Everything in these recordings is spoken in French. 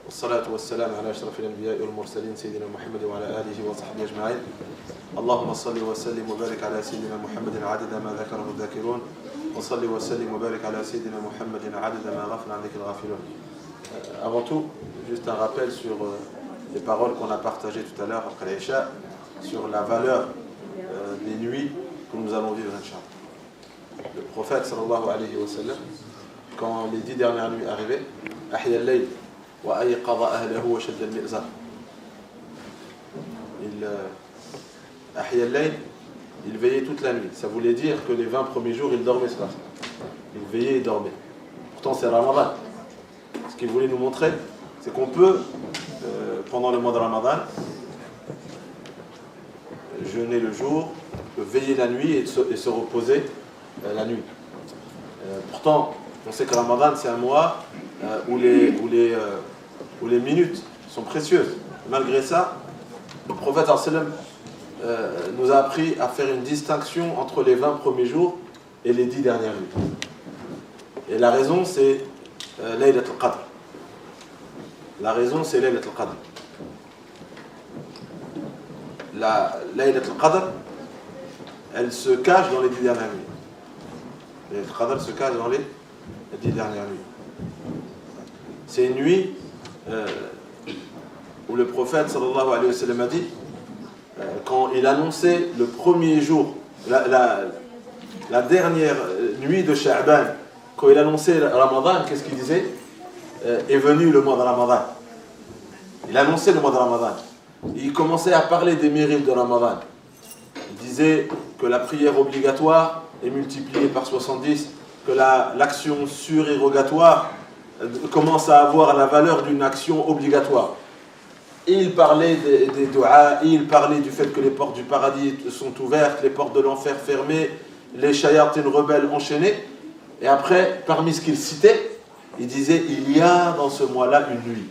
والصلاة والسلام على أشرف الأنبياء والمرسلين سيدنا محمد وعلى آله وصحبه أجمعين. اللهم صل وسلم وبارك على سيدنا محمد عدد ما ذكره الذاكرون وصل وسلم وبارك على سيدنا محمد عدد ما غفل عن ذكر الغافلون. Avant tout, juste un rappel sur les paroles qu'on a partagées tout à l'heure après l'Isha sur la valeur des nuits que nous allons vivre, Inch'Allah. Le prophète sallallahu alayhi wa sallam, quand les 10 dernières nuits arrivaient, Ahya al-layl wa ayqadha ahlahu wa shadda al-mi'zar. Ahya al-layl, il veillait toute la nuit. Ça voulait dire que les 20 premiers jours, il dormait cela. Il veillait et dormait. Pourtant, c'est Ramadan. Ce qu'il voulait nous montrer, c'est qu'on peut, pendant le mois de Ramadan, jeûner le jour, veiller la nuit et se reposer la nuit. Pourtant, on sait que Ramadan, c'est un mois où les minutes sont précieuses. Malgré ça, le prophète sallam nous a appris à faire une distinction entre les 20 premiers jours et les 10 dernières nuits. Et la raison, c'est Laylat al-Qadr. La raison, c'est Laylat al-Qadr. La Laylat al-Qadr, elle se cache dans les 10 dernières nuits. Laylat al-Qadr se cache dans les 10 dernières nuits. C'est une nuit où le prophète sallallahu alayhi wa sallam a dit, quand il annonçait le premier jour, la dernière nuit de Sha'ban, quand il annonçait Ramadan, qu'est-ce qu'il disait? Est venu le mois de Ramadan. Il annonçait le mois de Ramadan. Il commençait à parler des mérites de Ramadan. Il disait que la prière obligatoire est multipliée par 70, que l'action surérogatoire commence à avoir la valeur d'une action obligatoire. Il parlait des du'as, il parlait du fait que les portes du paradis sont ouvertes, les portes de l'enfer fermées, les shayatines rebelles enchaînées. Et après, parmi ce qu'il citait, il disait, il y a dans ce mois-là une nuit.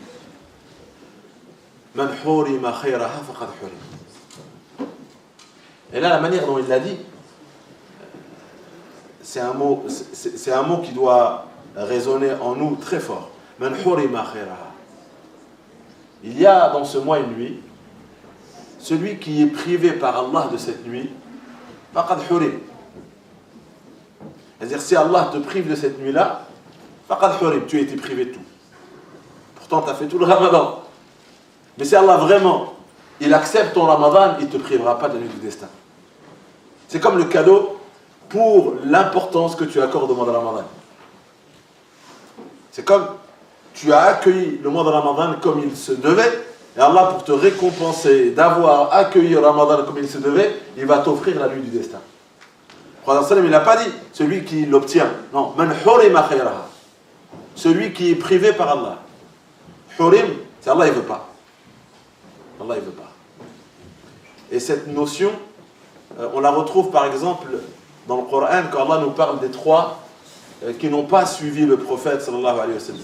Man hurima khayraha faqad hurim. Et là, la manière dont il l'a dit, c'est un mot qui doit résonner en nous très fort. Man hurima khayraha. Il y a dans ce mois une nuit, celui qui est privé par Allah de cette nuit, faqad hurim. C'est-à-dire, si Allah te prive de cette nuit-là, faqad hurim, tu as été privé de tout. Pourtant, tu as fait tout le Ramadan. Mais si Allah vraiment, il accepte ton Ramadan, il ne te privera pas de la nuit du destin. C'est comme le cadeau pour l'importance que tu accordes au mois de Ramadan. C'est comme tu as accueilli le mois de Ramadan comme il se devait, et Allah, pour te récompenser d'avoir accueilli le Ramadan comme il se devait, il va t'offrir la nuit du destin. Le prophète il n'a pas dit celui qui l'obtient. Non, man hurima khayraha. Celui qui est privé par Allah. Hurim, c'est Allah, il ne veut pas. Allah, il ne veut pas. Et cette notion, on la retrouve par exemple dans le Coran, quand Allah nous parle des trois qui n'ont pas suivi le prophète sallallahu alayhi wa sallam.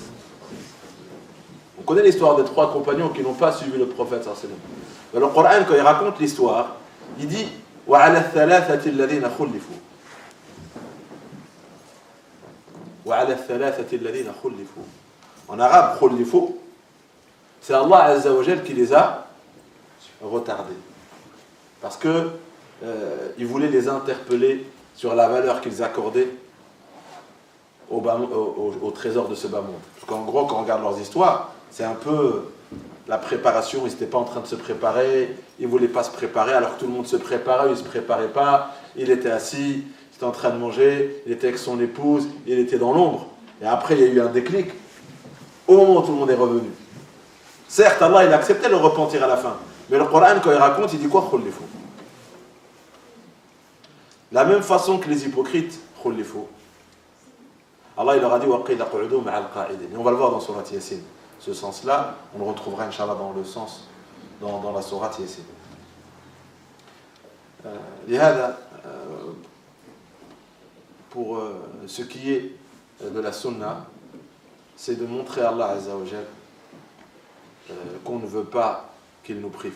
On connaît l'histoire des trois compagnons qui n'ont pas suivi le prophète sallallahu alayhi wa sallam. Dans le Coran, quand il raconte l'histoire, il dit وَعَلَى الثَّلَاثَةِ الَّذِينَ خُلِّفُوا. وَعَلَى الثَّلَاثَةِ الَّذِينَ خُلِّفُوا. En arabe, خُلِّفُوا, c'est Allah Azza wa Jal qui les a retardés. Parce que il voulait les interpeller sur la valeur qu'ils accordaient au trésor de ce bas monde. Parce qu'en gros, quand on regarde leurs histoires, c'est un peu la préparation. Ils n'étaient pas en train de se préparer, ils ne voulaient pas se préparer, alors que tout le monde se préparait, ils ne se préparaient pas. Il était assis, il était en train de manger, il était avec son épouse, il était dans l'ombre. Et après, il y a eu un déclic. Au moment où tout le monde est revenu. Certes, Allah, il acceptait le repentir à la fin. Mais le Coran, quand il raconte, il dit quoi? Khullifu. La même façon que les hypocrites, khullifu. Allah, il leur a dit waqila qu'udu ma'al qa'idin. Et on va le voir dans Surat Yasin. Ce sens-là, on le retrouvera, Inch'Allah, dans le sens, dans la Surat Yasin. Lihada, pour ce qui est de la Sunna, c'est de montrer à Allah Azza wa Jal qu'on ne veut pas qu'il nous prive.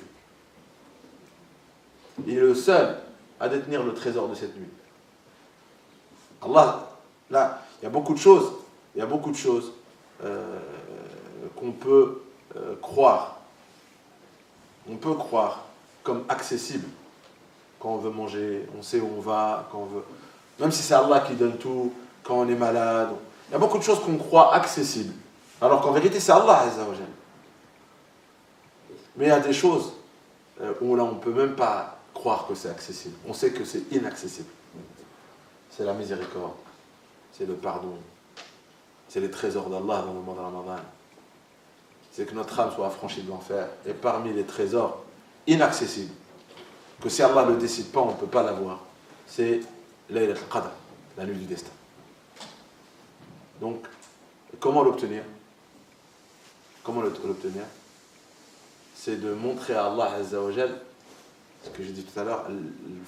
Il est le seul à détenir le trésor de cette nuit. Allah, là, il y a beaucoup de choses qu'on peut croire. On peut croire comme accessible. Quand on veut manger, on sait où on va, quand on veut... Même si c'est Allah qui donne tout, quand on est malade. Il y a beaucoup de choses qu'on croit accessibles. Alors qu'en vérité, c'est Allah Azza wa Jal. Mais il y a des choses où là, on ne peut même pas croire que c'est accessible. On sait que c'est inaccessible. C'est la miséricorde, c'est le pardon, c'est les trésors d'Allah dans le mois de Ramadan. C'est que notre âme soit affranchie de l'enfer. Et parmi les trésors inaccessibles, que si Allah ne le décide pas, on ne peut pas l'avoir, c'est Laylat al-Qadr, la nuit du destin. Donc, comment l'obtenir? Comment l'obtenir? C'est de montrer à Allah Azza wa Jal, ce que j'ai dit tout à l'heure, le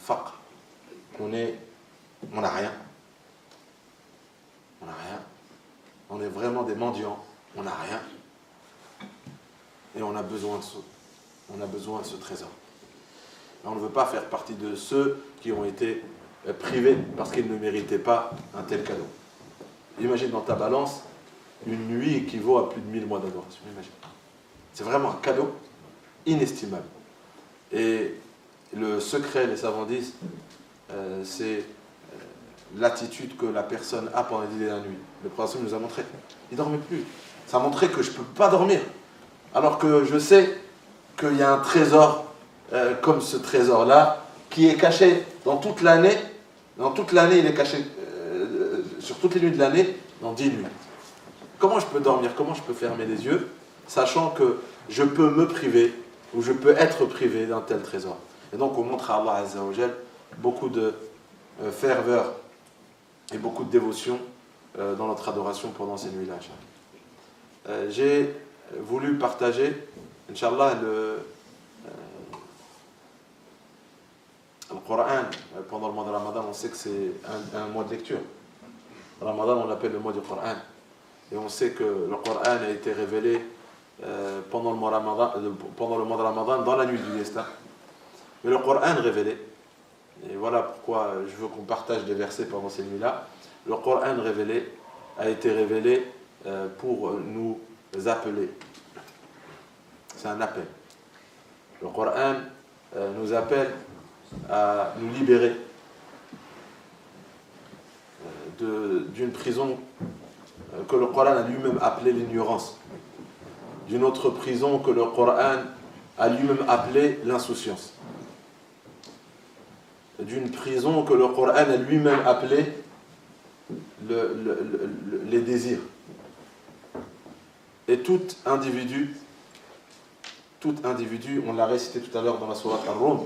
faqr, on n'a rien. On n'a rien. On est vraiment des mendiants. On n'a rien. Et on a besoin de ce trésor. Et on ne veut pas faire partie de ceux qui ont été privés parce qu'ils ne méritaient pas un tel cadeau. Imagine dans ta balance, une nuit équivaut à plus de 1000 mois d'adoration. Imagine. C'est vraiment un cadeau inestimable. Et le secret, les savants disent, c'est l'attitude que la personne a pendant les 10 dernières nuits. Le prophète nous a montré. Il ne dormait plus. Ça a montré que je ne peux pas dormir. Alors que je sais qu'il y a un trésor comme ce trésor-là qui est caché dans toute l'année. Dans toute l'année, il est caché sur toutes les nuits de l'année, dans 10 nuits. Comment je peux dormir? Comment je peux fermer les yeux, sachant que je peux me priver ou je peux être privé d'un tel trésor? Et donc on montre à Allah Azza wa Jal beaucoup de ferveur et beaucoup de dévotion dans notre adoration pendant ces nuits-là. J'ai voulu partager, Inch'Allah, le Coran. Pendant le mois de Ramadan, on sait que c'est un mois de lecture. Ramadan, on l'appelle le mois du Coran. Et on sait que le Coran a été révélé pendant le mois de Ramadan, dans la nuit du destin. Mais le Coran révélé, et voilà pourquoi je veux qu'on partage des versets pendant ces nuits-là, le Coran révélé a été révélé pour nous appeler. C'est un appel. Le Coran nous appelle à nous libérer d'une prison que le Coran a lui-même appelée l'ignorance, d'une autre prison que le Coran a lui-même appelée l'insouciance, d'une prison que le Coran a lui-même appelée les désirs. Et tout individu, on l'a récité tout à l'heure dans la sourate Ar-Rum,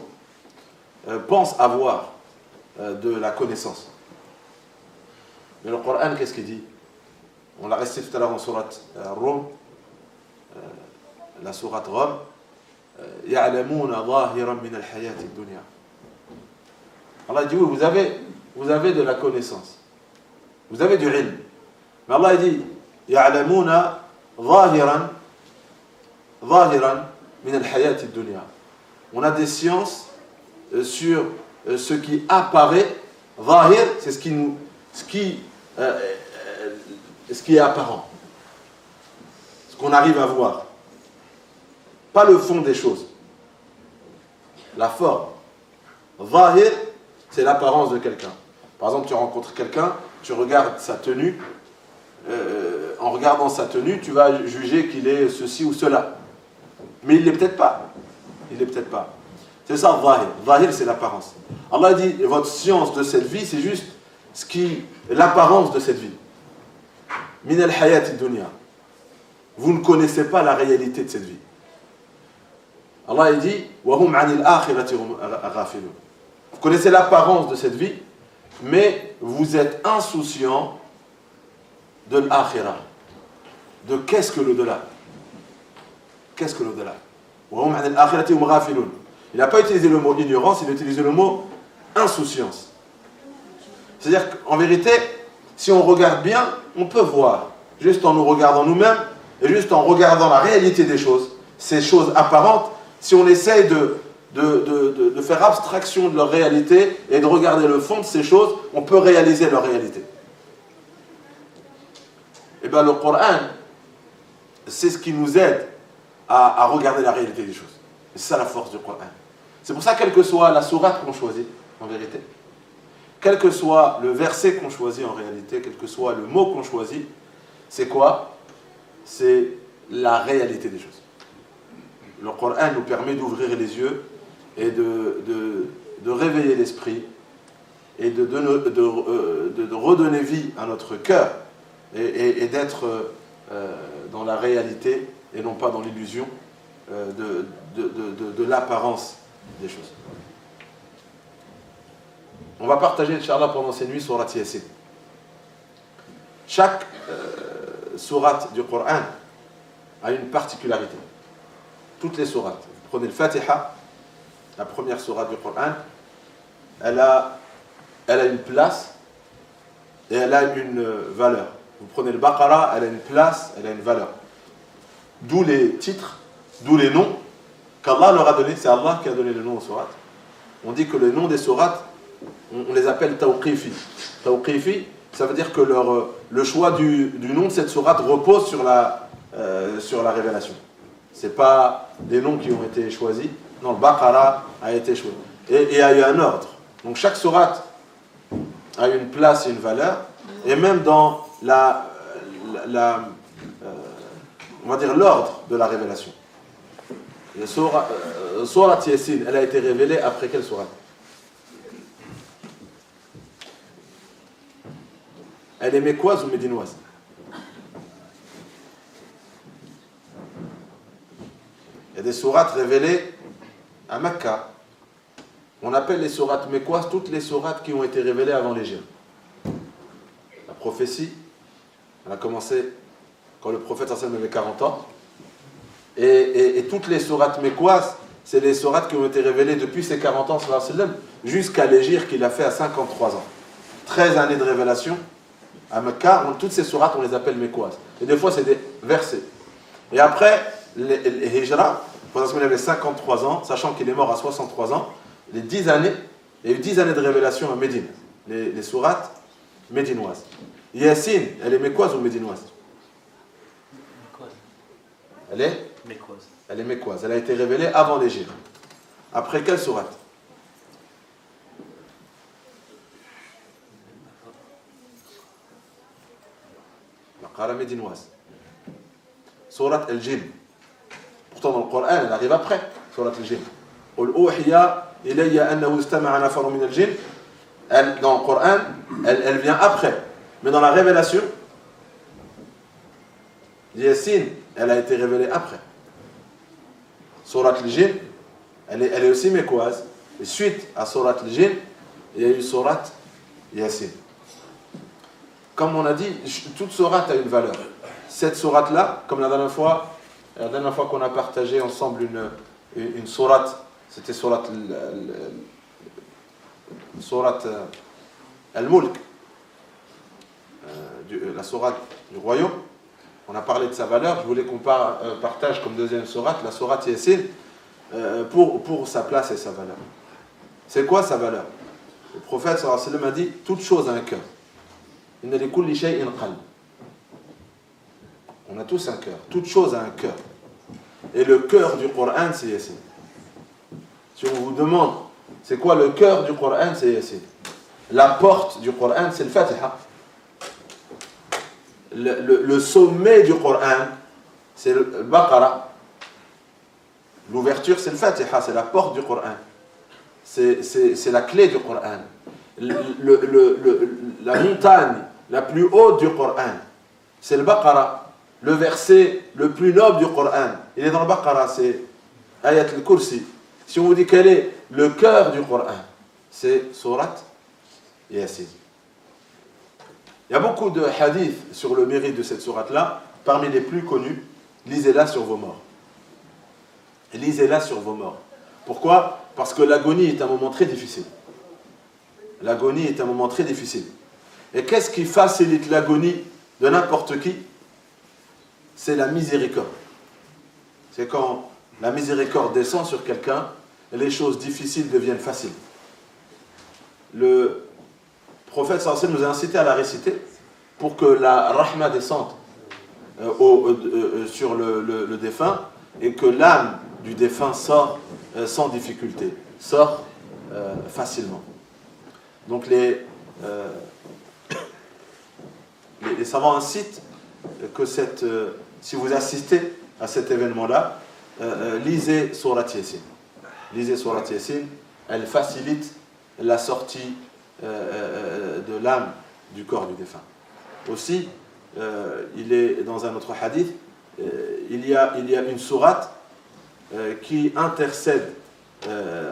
pense avoir de la connaissance. Mais le Coran, qu'est-ce qu'il dit? On l'a récité tout à l'heure dans la sourate Ar-Rum, la sourate Rum, يَعْلَمُونَ ظَاهِرًا مِنَ الْحَيَاةِ الدُّنْيَا. Allah dit, oui, vous avez de la connaissance. Vous avez du ilm. Mais Allah dit, يَعْلَمُونَ ظَاهِرًا مِنَ الْحَيَاةِ الدُّنْيَا. On a des sciences sur ce qui apparaît. Zahir, c'est ce qui est apparent. Ce qu'on arrive à voir. Pas le fond des choses. La forme. Zahir, c'est l'apparence de quelqu'un. Par exemple, tu rencontres quelqu'un, tu regardes sa tenue. En regardant sa tenue, tu vas juger qu'il est ceci ou cela. Mais il ne l'est peut-être pas. C'est ça, Zahir. Zahir, c'est l'apparence. Allah dit, votre science de cette vie, c'est juste l'apparence de cette vie. Min al-hayat dunya. Vous ne connaissez pas la réalité de cette vie. Allah dit, wa hum anil akhirati ghafilun. Vous connaissez l'apparence de cette vie, mais vous êtes insouciant de l'akhirah. De qu'est-ce que l'au-delà? Qu'est-ce que l'au-delà? Wa hum anil akhirati ghafilun. Il n'a pas utilisé le mot ignorance, il a utilisé le mot insouciance. C'est-à-dire qu'en vérité, si on regarde bien, on peut voir, juste en nous regardant nous-mêmes, et juste en regardant la réalité des choses, ces choses apparentes, si on essaye de faire abstraction de leur réalité et de regarder le fond de ces choses, on peut réaliser leur réalité. Et bien le Coran, c'est ce qui nous aide à regarder la réalité des choses. Et c'est ça la force du Coran. C'est pour ça, quelle que soit la sourate qu'on choisit, en vérité, quel que soit le verset qu'on choisit en réalité, quel que soit le mot qu'on choisit, c'est quoi? C'est la réalité des choses. Le Coran nous permet d'ouvrir les yeux et de réveiller l'esprit et de redonner vie à notre cœur et d'être dans la réalité et non pas dans l'illusion de l'apparence des choses. On va partager, Inch'Allah, pendant ces nuits, Surat Yasin. Chaque sourate du Coran a une particularité. Toutes les sourates. Vous prenez le Fatiha, la première sourate du Coran, elle a une place et elle a une valeur. Vous prenez le Baqara, elle a une place, elle a une valeur. D'où les titres, d'où les noms qu'Allah leur a donné. C'est Allah qui a donné le nom aux sourates. On dit que le nom des sourates, on les appelle Tawqifi. Tawqifi, ça veut dire que le choix du nom de cette sourate repose sur la révélation. Ce n'est pas des noms qui ont été choisis. Non, le Baqara a été choisi. Et il y a eu un ordre. Donc chaque sourate a une place et une valeur. Et même dans on va dire l'ordre de la révélation. La sourate Yasin, elle a été révélée après quelle sourate? Elle est mécoise ou médinoise? Il y a des sourates révélées à Mecca. On appelle les sourates mécoises toutes les sourates qui ont été révélées avant l'Hégire. La prophétie, elle a commencé quand le prophète sallallahu alayhi wa sallam avait 40 ans. Et toutes les sourates mécoises, c'est les sourates qui ont été révélées depuis ses 40 ans sallallahu alayhi wa sallam, jusqu'à l'Hégire qu'il a fait à 53 ans. 13 années de révélation. À Mecca, toutes ces sourates, on les appelle mécoises. Et des fois, c'est des versets. Et après, les Hijra, il avait 53 ans, sachant qu'il est mort à 63 ans, les 10 années, il y a eu 10 années de révélation à Médine, les sourates médinoises. Yassine, elle est mécoise ou médinoise? Mécoise. Elle est mécoise. Elle est mécoise. Elle a été révélée avant l'Hégire. Après quelle sourate? La médinoise. Sourate Al-Jinn. Pourtant, dans le Coran, elle arrive après. Sourate Al-Jinn. Qul uhiya ilayya annahu istama'a nafarun min al-jinn. Dans le Coran, elle vient après. Mais dans la révélation, Yassine, elle a été révélée après. Sourate Al-Jinn, elle est aussi mécoise. Et suite à Sourate Al-Jinn, il y a eu Sourate Yassine. Comme on a dit, toute sourate a une valeur. Cette sourate-là, comme la dernière fois qu'on a partagé ensemble une sourate, c'était sourate Al-Mulk, la sourate du royaume. On a parlé de sa valeur. Je voulais qu'on partage comme deuxième sourate la sourate Yassine pour sa place et sa valeur. C'est quoi sa valeur? Le prophète sallallahu alayhi wa sallam a dit toute chose a un cœur. On a tous un cœur. Toute chose a un cœur. Et le cœur du Coran, c'est Yassine. Si on vous demande, c'est quoi le cœur du Coran, c'est Yassine. La porte du Coran, c'est le Fatiha. Le sommet du Coran, c'est le Baqara. L'ouverture, c'est le Fatiha, c'est la porte du Coran. C'est la clé du Coran. La montagne la plus haute du Coran, c'est le Baqara. Le verset le plus noble du Coran, il est dans le Baqara, c'est Ayat al-Kursi. Si on vous dit quel est le cœur du Coran, c'est Surat Yasin. Il y a beaucoup de hadiths sur le mérite de cette sourate-là. Parmi les plus connus, lisez-la sur vos morts. Lisez-la sur vos morts. Pourquoi? Parce que l'agonie est un moment très difficile. L'agonie est un moment très difficile. Et qu'est-ce qui facilite l'agonie de n'importe qui? C'est la miséricorde. C'est quand la miséricorde descend sur quelqu'un, les choses difficiles deviennent faciles. Le prophète sallallahu alayhi wa sallam nous a incité à la réciter pour que la rahma descende sur le défunt et que l'âme du défunt sort sans difficulté, sort facilement. Donc les savants incitent que si vous assistez à cet événement-là, lisez Surat Yasin. Lisez Surat Yasin, elle facilite la sortie de l'âme du corps du défunt. Aussi, il est dans un autre hadith, il y a une sourate qui intercède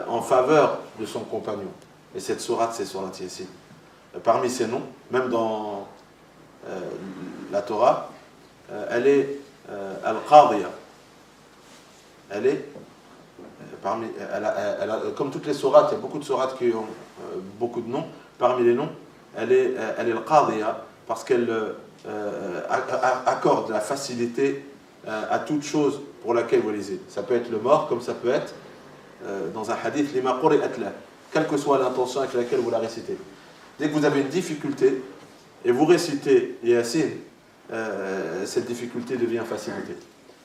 en faveur de son compagnon. Et cette sourate, c'est Surat Yasin. Parmi ses noms, même dans la Torah, elle est Al-Qadhiya. Elle est comme toutes les sourates, il y a beaucoup de sourates qui ont beaucoup de noms. Parmi les noms, elle est Al-Qadhiya parce qu'elle accorde la facilité à toute chose pour laquelle vous lisez. Ça peut être le mort, comme ça peut être dans un hadith, lima quri'at la, quelle que soit l'intention avec laquelle vous la récitez. Dès que vous avez une difficulté et vous récitez Yasin, cette difficulté devient facilité.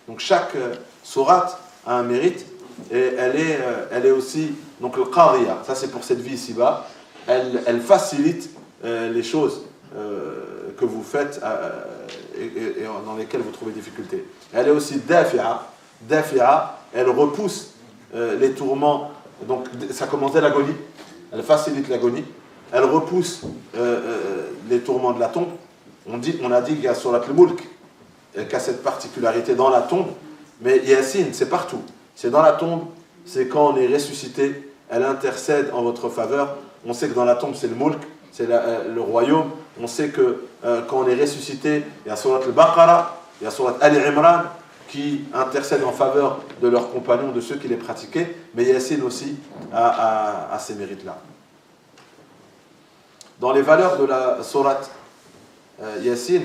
Donc chaque sourate a un mérite et elle est aussi, donc le qadhiya, ça c'est pour cette vie ici-bas, elle facilite les choses que vous faites et dans lesquelles vous trouvez difficulté. Elle est aussi dafi'a, elle repousse les tourments, donc ça commence dès l'agonie, elle facilite l'agonie, elle repousse les tourments de la tombe. On a dit qu'il y a Surat al-Mulk qui a cette particularité dans la tombe, mais Yasin, c'est partout. C'est dans la tombe, c'est quand on est ressuscité, elle intercède en votre faveur. On sait que dans la tombe, c'est le Mulk, c'est le royaume. On sait que quand on est ressuscité, il y a Surat al-Baqarah, il y a Surat al-Imran qui intercèdent en faveur de leurs compagnons, de ceux qui les pratiquaient. Mais Yasin aussi a ces mérites-là. Dans les valeurs de la Surat Yasin,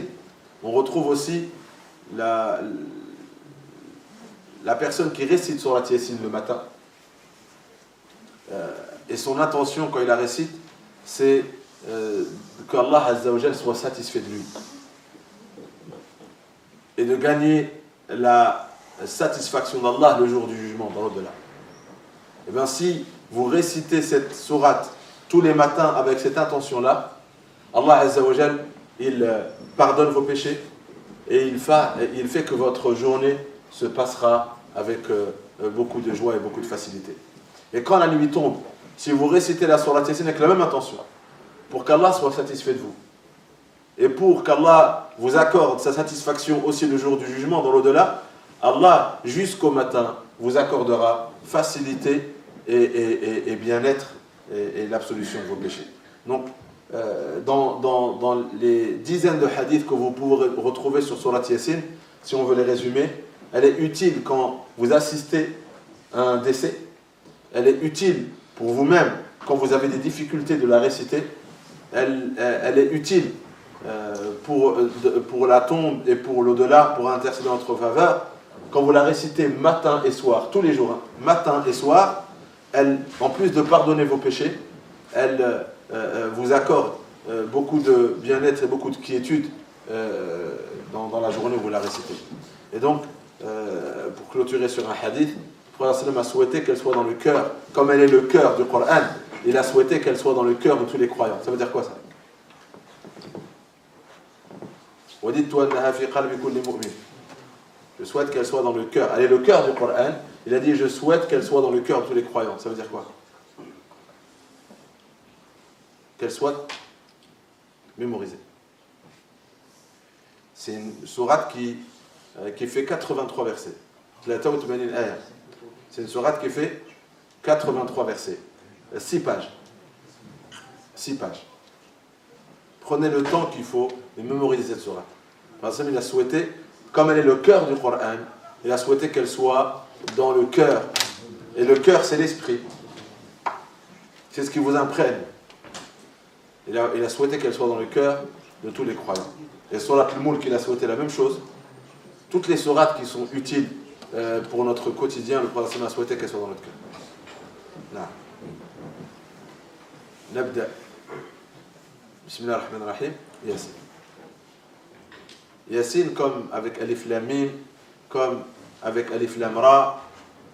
on retrouve aussi la personne qui récite Surat Yasin le matin. Et son intention quand il la récite, c'est qu'Allah Azza wa Jal soit satisfait de lui. Et de gagner la satisfaction d'Allah le jour du jugement, dans l'au-delà. Et bien si vous récitez cette sourate tous les matins avec cette intention-là, Allah Azza wa Jal, il pardonne vos péchés et il fait que votre journée se passera avec beaucoup de joie et beaucoup de facilité. Et quand la nuit tombe, si vous récitez la sourate Yasin avec la même intention, pour qu'Allah soit satisfait de vous, et pour qu'Allah vous accorde sa satisfaction aussi le jour du jugement dans l'au-delà, Allah, jusqu'au matin, vous accordera facilité et bien-être et l'absolution de vos péchés. Donc, dans les dizaines de hadiths que vous pourrez retrouver sur Surat Yasin, si on veut les résumer, elle est utile quand vous assistez à un décès, elle est utile pour vous-même quand vous avez des difficultés de la réciter, elle est utile pour la tombe et pour l'au-delà, pour intercéder en votre faveur. Quand vous la récitez matin et soir, tous les jours, matin et soir, elle, en plus de pardonner vos péchés, elle vous accorde beaucoup de bien-être et beaucoup de quiétude dans la journée où vous la récitez. Et donc, pour clôturer sur un hadith, le Prophète a souhaité qu'elle soit dans le cœur, comme elle est le cœur du Coran, il a souhaité qu'elle soit dans le cœur de tous les croyants. Ça veut dire quoi ça? Je souhaite qu'elle soit dans le cœur. Elle est le cœur du Coran. Il a dit je souhaite qu'elle soit dans le cœur de tous les croyants. Ça veut dire quoi? Qu'elle soit mémorisée. C'est une sourate qui fait 83 versets. C'est une sourate qui fait 83 versets. 6 pages. 6 pages. Prenez le temps qu'il faut de mémoriser cette sourate. Il a souhaité, comme elle est le cœur du Coran, il a souhaité qu'elle soit dans le cœur. Et le cœur, c'est l'esprit. C'est ce qui vous imprègne. Il a souhaité qu'elle soit dans le cœur de tous les croyants. Et Surat al-Mulk, il a souhaité la même chose. Toutes les sourates qui sont utiles pour notre quotidien, le Prophète a souhaité qu'elles soient dans notre cœur. Là. Nabda. Bismillah ar-Rahman ar-Rahim. Yasin. Yasin, comme avec Alif Lam Mim, comme avec Alif Lam Ra,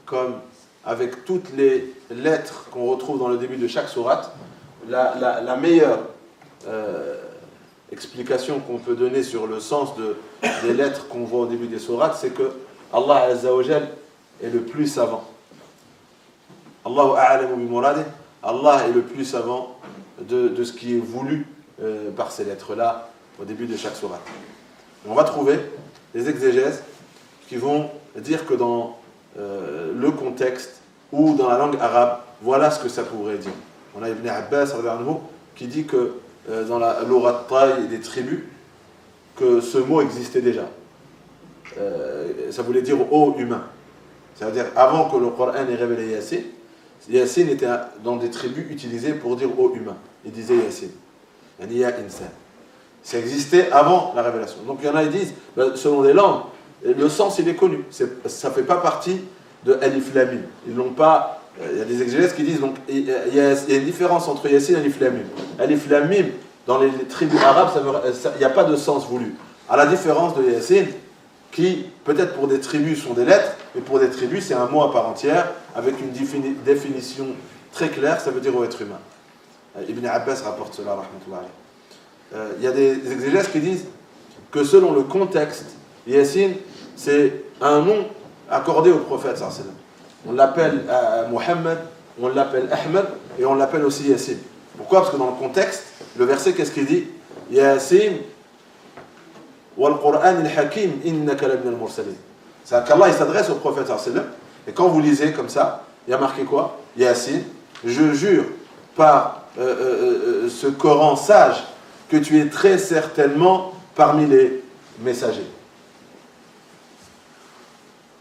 comme avec toutes les lettres qu'on retrouve dans le début de chaque sourate. La meilleure explication qu'on peut donner sur le sens des lettres qu'on voit au début des sourates, c'est que Allah Azza wa Jal est le plus savant. Allahu a'lamu bi muradih. Allah est le plus savant de ce qui est voulu par ces lettres-là au début de chaque sourate. On va trouver des exégèses qui vont dire que dans le contexte ou dans la langue arabe, voilà ce que ça pourrait dire. On a Ibn Abbas qui dit que dans la l'orat taille des tribus, que ce mot existait déjà. Ça voulait dire ô humain. C'est-à-dire avant que le Coran ait révélé Yassine, Yassine était dans des tribus utilisées pour dire ô humain. Il disait Yassine. Yani ya insan. Ça existait avant la révélation. Donc il y en a qui disent, selon les langues, le sens il est connu. Ça ne fait pas partie de Alif Lam Mim. Ils n'ont pas. Il y a des exégèses qui disent donc il y a une différence entre Yassine et Alif Lam Mim. Alif Lam Mim, dans les tribus arabes, il n'y a pas de sens voulu. À la différence de Yassine, qui peut-être pour des tribus sont des lettres, mais pour des tribus c'est un mot à part entière, avec une définition très claire, ça veut dire au être humain. Ibn Abbas rapporte cela, rahmatullah alayhi. Il y a des exégèses qui disent que selon le contexte, Yassine, c'est un nom accordé au prophète sallallahu alayhi wa sallam. On l'appelle Muhammad, on l'appelle Ahmed et on l'appelle aussi Yassine. Pourquoi? Parce que dans le contexte, le verset, qu'est-ce qu'il dit? Yassine wal Qur'an al-Hakim innaka la min al-mursalin. C'est-à-dire qu'Allah il s'adresse au prophète sallallahu alayhi wa sallam, et quand vous lisez comme ça, il y a marqué quoi? Yassine, je jure par ce Coran sage que tu es très certainement parmi les messagers.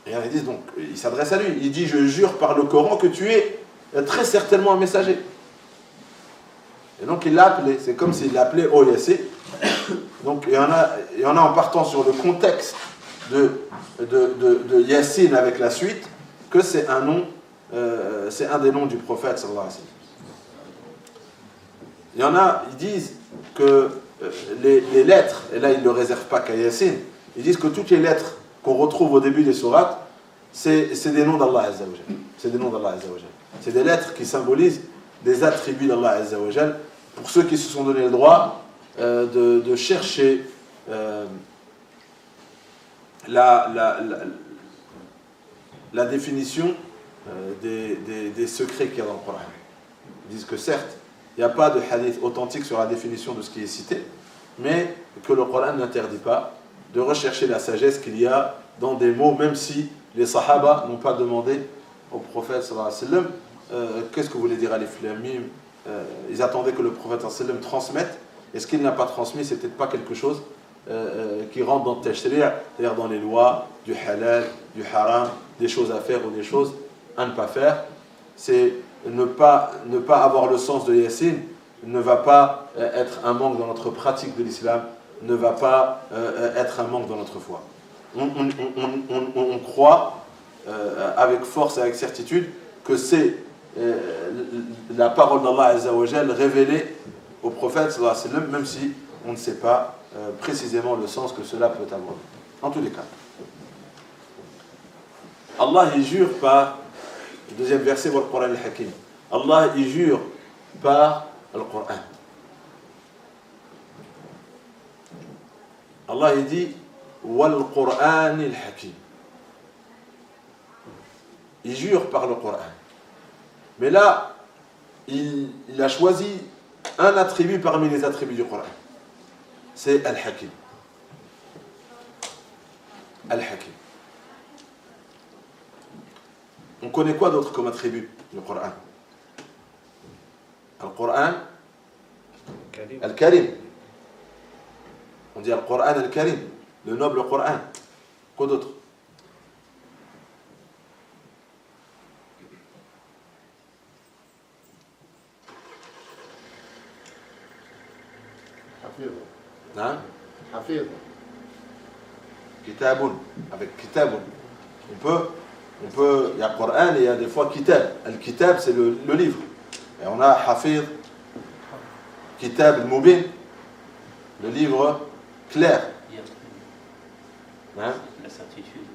Et ils disent donc, il s'adresse à lui, il dit je jure par le Coran que tu es très certainement un messager. Et donc il l'a appelé, c'est comme s'il l'appelait O Yassine. Donc il y en a en partant sur le contexte de Yassine avec la suite, que c'est un nom, c'est un des noms du prophète sallallahu alayhi wa sallam. Il y en a, ils disent que les lettres, et là ils ne le réservent pas qu'à Yassine, ils disent que toutes les lettres qu'on retrouve au début des sourates, c'est des noms d'Allah Azza wa Jal. C'est des noms d'Allah Azza wa Jal. C'est des lettres qui symbolisent des attributs d'Allah Azza wa Jal. Pour ceux qui se sont donné le droit de chercher la définition des secrets qu'il y a dans le Coran. Ils disent que certes, il n'y a pas de hadith authentique sur la définition de ce qui est cité, mais que le Coran n'interdit pas de rechercher la sagesse qu'il y a dans des mots, même si les Sahaba n'ont pas demandé au prophète sallallahu alayhi wa sallam qu'est-ce que voulait dire Alif Lam Mim. Ils attendaient que le prophète sallallahu alayhi wa sallam transmette, et ce qu'il n'a pas transmis, c'est peut-être pas quelque chose qui rentre dans le tashri', c'est-à-dire dans les lois du halal, du haram, des choses à faire ou des choses à ne pas faire. C'est ne pas avoir le sens de Yassine ne va pas être un manque dans notre pratique de l'islam, ne va pas être un manque dans notre foi. On croit avec force et avec certitude que c'est la parole d'Allah Azza wa Jal révélée au prophète sallallahu alayhi wa sallam, même si on ne sait pas précisément le sens que cela peut avoir. En tous les cas, Allah il jure par le deuxième verset du Coran al-Hakim. Allah il jure par le Coran. Allah il dit wal Coran al-Hakim. Il jure par le Coran. Mais là, il a choisi un attribut parmi les attributs du Coran. C'est Al-Hakim. Al-Hakim. On connaît quoi d'autre comme attribut du Coran? Al-Coran Al-Karim. On dit Al-Coran Al-Karim, le noble Coran. Quoi d'autre? Hein? Hafid. Kitabun. Avec Kitabun. On peut, il y a Coran et il y a des fois Kitab. Al-Kitab, c'est le livre. Et on a Hafid, Kitab al-Mubin, le livre clair. Hein? La certitude.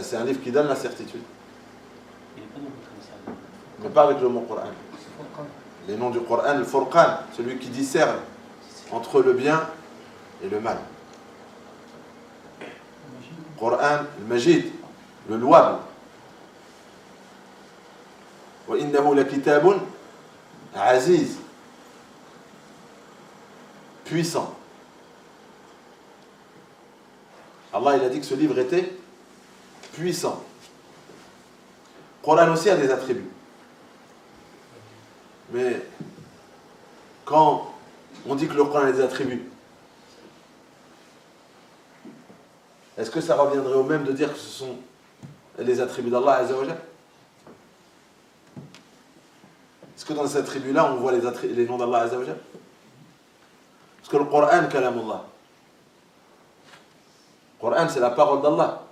C'est un livre qui donne la certitude. Il n'est pas nommé comme ça. Mais pas avec le mot Coran. Les noms du Coran, le Furqan, celui qui discerne entre le bien et le mal. Coran, le Majid, le louable. وَإِنَّهُ لَكِتَابٌ عَزِيزٌ, puissant. Allah il a dit que ce livre était puissant. Le Coran aussi a des attributs. Mais quand on dit que le Coran a des attributs, est-ce que ça reviendrait au même de dire que ce sont les attributs d'Allah Azza wa Jal? Est-ce que dans ces attributs-là, on voit les noms d'Allah Azza wa Jal? Parce que le Coran, kalamullah. Le Coran, c'est la parole d'Allah.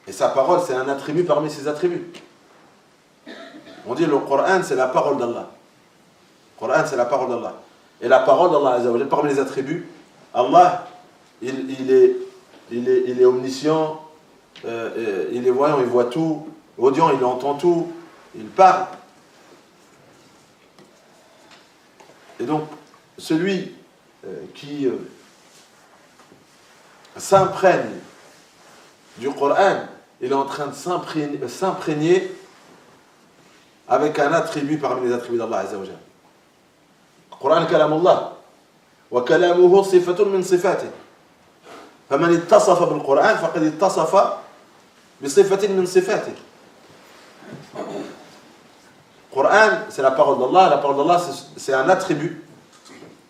Et sa parole, c'est un attribut parmi ses attributs. On dit le Coran, c'est la parole d'Allah. Le Coran, c'est la parole d'Allah. Et la parole d'Allah Azza wa Jal, parmi les attributs, Allah, il est omniscient, il est voyant, il voit tout, audient, il entend tout, il parle. Et donc, celui qui s'imprègne du Coran, il est en train de s'imprégner avec un attribut parmi les attributs d'Allah Azza wa Jal. Le Coran, kalamullah. Wa kalamuhu sifatun min sifatih. فمن اتصف بالقرآن فقد اتصف بصفة من صفاته. Le Coran, c'est la parole d'Allah. La parole d'Allah, c'est un attribut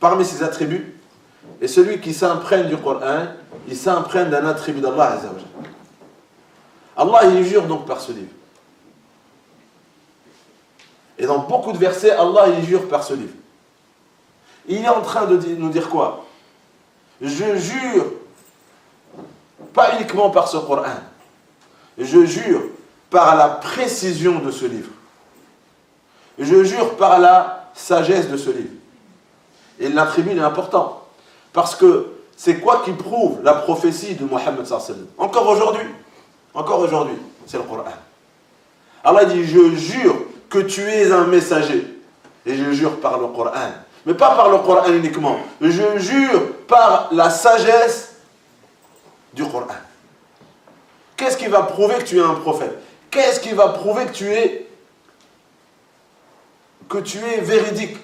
parmi ses attributs. Et celui qui s'imprègne du Coran, il s'imprègne d'un attribut d'Allah Azza wa Jal. Allah, il jure donc par ce livre. Et dans beaucoup de versets, Allah, il jure par ce livre. Il est en train de nous dire quoi? Je jure pas uniquement par ce Coran. Je jure par la précision de ce livre. Je jure par la sagesse de ce livre. Et l'attribut est important. Parce que c'est quoi qui prouve la prophétie de Mohammed sallallahu alayhi wa sallam? Encore aujourd'hui, c'est le Coran. Allah dit, je jure que tu es un messager. Et je jure par le Coran. Mais pas par le Coran uniquement. Je jure par la sagesse du Coran. Qu'est-ce qui va prouver que tu es un prophète? Qu'est-ce qui va prouver que tu es véridique?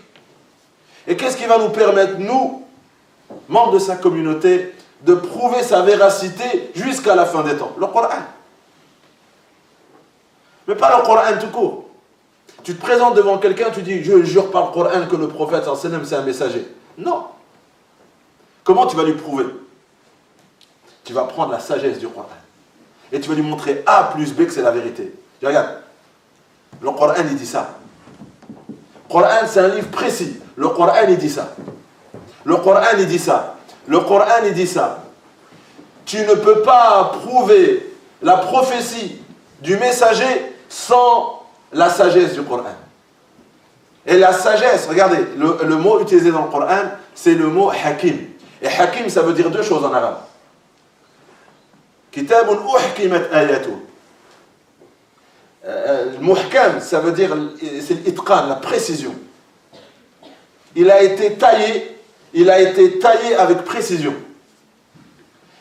Et qu'est-ce qui va nous permettre, nous, membres de sa communauté, de prouver sa véracité jusqu'à la fin des temps? Le Coran. Mais pas le Coran tout court. Tu te présentes devant quelqu'un, tu dis, je jure par le Coran que le prophète sallallahu alayhi wa sallam, c'est un messager. Non. Comment tu vas lui prouver? Tu vas prendre la sagesse du Coran. Et tu vas lui montrer A plus B que c'est la vérité. Je regarde. Le Coran, il dit ça. Le Coran, c'est un livre précis. Le Coran, il dit ça. Le Coran, il dit ça. Le Coran, il dit ça. Tu ne peux pas prouver la prophétie du messager sans la sagesse du Coran. Et la sagesse, regardez, le mot utilisé dans le Coran, c'est le mot hakim. Et hakim, ça veut dire deux choses en arabe. Kitabun uhkimat ayatu. Muhkam, ça veut dire, c'est l'itqan, la précision. Il a été taillé avec précision.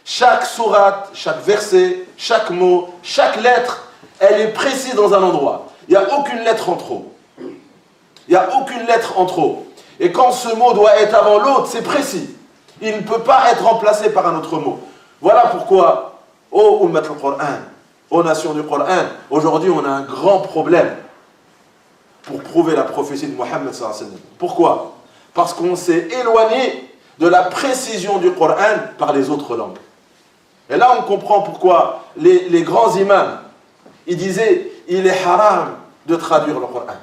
Chaque sourate, chaque verset, chaque mot, chaque lettre, elle est précise dans un endroit. Il n'y a aucune lettre en trop. Il n'y a aucune lettre en trop. Et quand ce mot doit être avant l'autre, c'est précis. Il ne peut pas être remplacé par un autre mot. Voilà pourquoi, ô Ummat al-Qur'an, aux nations du Coran, aujourd'hui on a un grand problème pour prouver la prophétie de Mohammed sallallahu alayhi wa sallam. Pourquoi? Parce qu'on s'est éloigné de la précision du Coran par les autres langues. Et là on comprend pourquoi les grands imams, ils disaient, il est haram de traduire le Coran.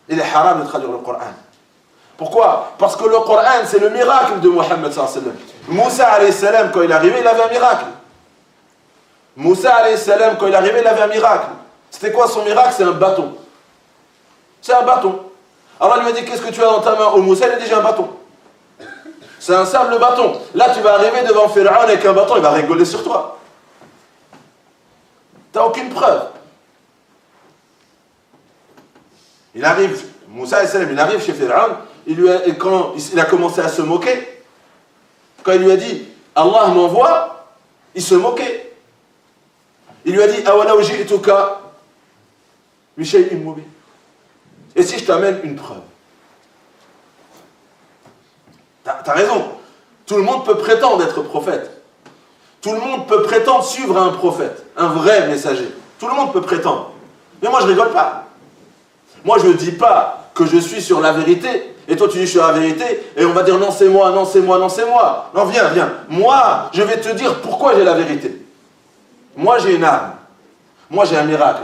Il est haram de traduire le Coran. Pourquoi? Parce que le Coran, c'est le miracle de Mohammed sallallahu alayhi wa sallam. Moussa alayhi salam, quand il est arrivé, il avait un miracle. Moussa alayhi salam, quand il est arrivé, il avait un miracle. C'était quoi son miracle? C'est un bâton. C'est un bâton. Alors il lui a dit, qu'est-ce que tu as dans ta main? Oh, Moussa, il a dit, j'ai un bâton. C'est un simple bâton. Là, tu vas arriver devant Pharaon avec un bâton, il va rigoler sur toi. Tu n'as aucune preuve. Il arrive, Moussa il arrive chez Pharaon, quand il a commencé à se moquer, quand il lui a dit Allah m'envoie, il se moquait. Il lui a dit Awalaw ji'tuka bi shay'in mubin. Et si je t'amène une preuve? T'as raison. Tout le monde peut prétendre être prophète. Tout le monde peut prétendre suivre un prophète, un vrai messager. Tout le monde peut prétendre. Mais moi je rigole pas. Moi je ne dis pas que je suis sur la vérité. Et toi tu dis sur la vérité. Et on va dire non c'est moi, non c'est moi, non c'est moi. Non viens, viens. Moi je vais te dire pourquoi j'ai la vérité. Moi j'ai une arme. Moi j'ai un miracle.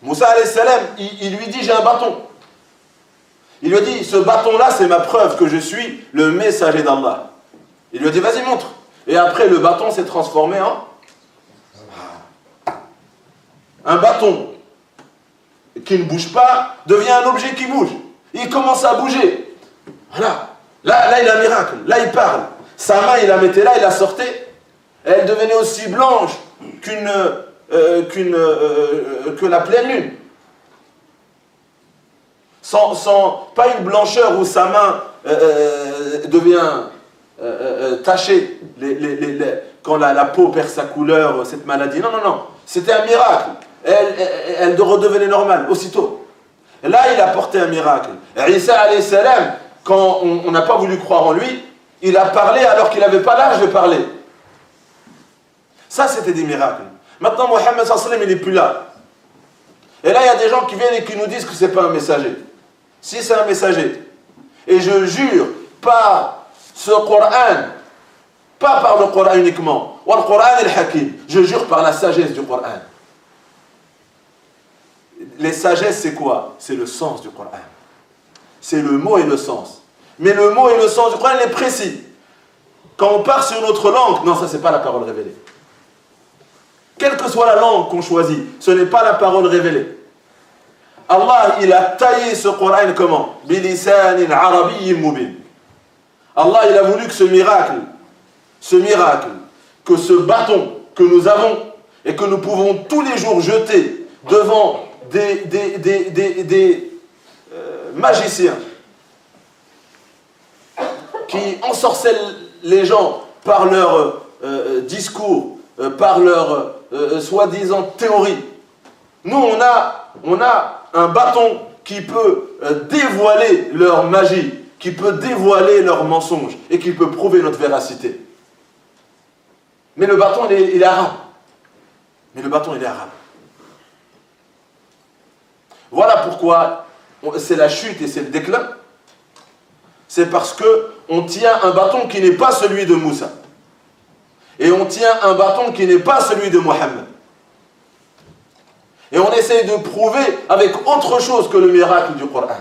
Moussa alayhi salam, il lui dit j'ai un bâton. Il lui a dit ce bâton là c'est ma preuve que je suis le messager d'Allah. Il lui a dit vas-y montre. Et après le bâton s'est transformé en un bâton qui ne bouge pas devient un objet qui bouge. Il commence à bouger. Voilà. Là il a un miracle. Là il parle. Sa main il la mettait là, il la sortait. Elle devenait aussi blanche que la pleine lune. Pas une blancheur où sa main devient tachée quand la peau perd sa couleur, cette maladie. Non, non, non. C'était un miracle. Elle redevenait normale aussitôt. Et là, il a porté un miracle. Et Isa alayhi salam, quand on n'a pas voulu croire en lui, il a parlé alors qu'il n'avait pas l'âge de parler. Ça, c'était des miracles. Maintenant, Mohammed sallallahu alayhi wa sallam, il n'est plus là. Et là, il y a des gens qui viennent et qui nous disent que ce n'est pas un messager. Si c'est un messager. Et je jure par ce Coran, pas par le Coran uniquement, ou le Coran al-Hakim, je jure par la sagesse du Coran. Les sagesses, c'est quoi? C'est le sens du Coran. C'est le mot et le sens. Mais le mot et le sens du Coran, il est précis. Quand on part sur une autre langue, non, ça, c'est pas la parole révélée. Quelle que soit la langue qu'on choisit, ce n'est pas la parole révélée. Allah, il a taillé ce Coran comment? Bilisanin arabiyyin mubin. Allah, il a voulu que ce miracle, que ce bâton que nous avons et que nous pouvons tous les jours jeter devant des magiciens qui ensorcellent les gens par leur discours, par leur soi-disant théorie. Nous, on a un bâton qui peut dévoiler leur magie, qui peut dévoiler leurs mensonges et qui peut prouver notre véracité. Mais le bâton, il est arabe. Voilà pourquoi c'est la chute et c'est le déclin. C'est parce qu'on tient un bâton qui n'est pas celui de Moussa. Et on tient un bâton qui n'est pas celui de Mohammed. Et on essaye de prouver avec autre chose que le miracle du Coran.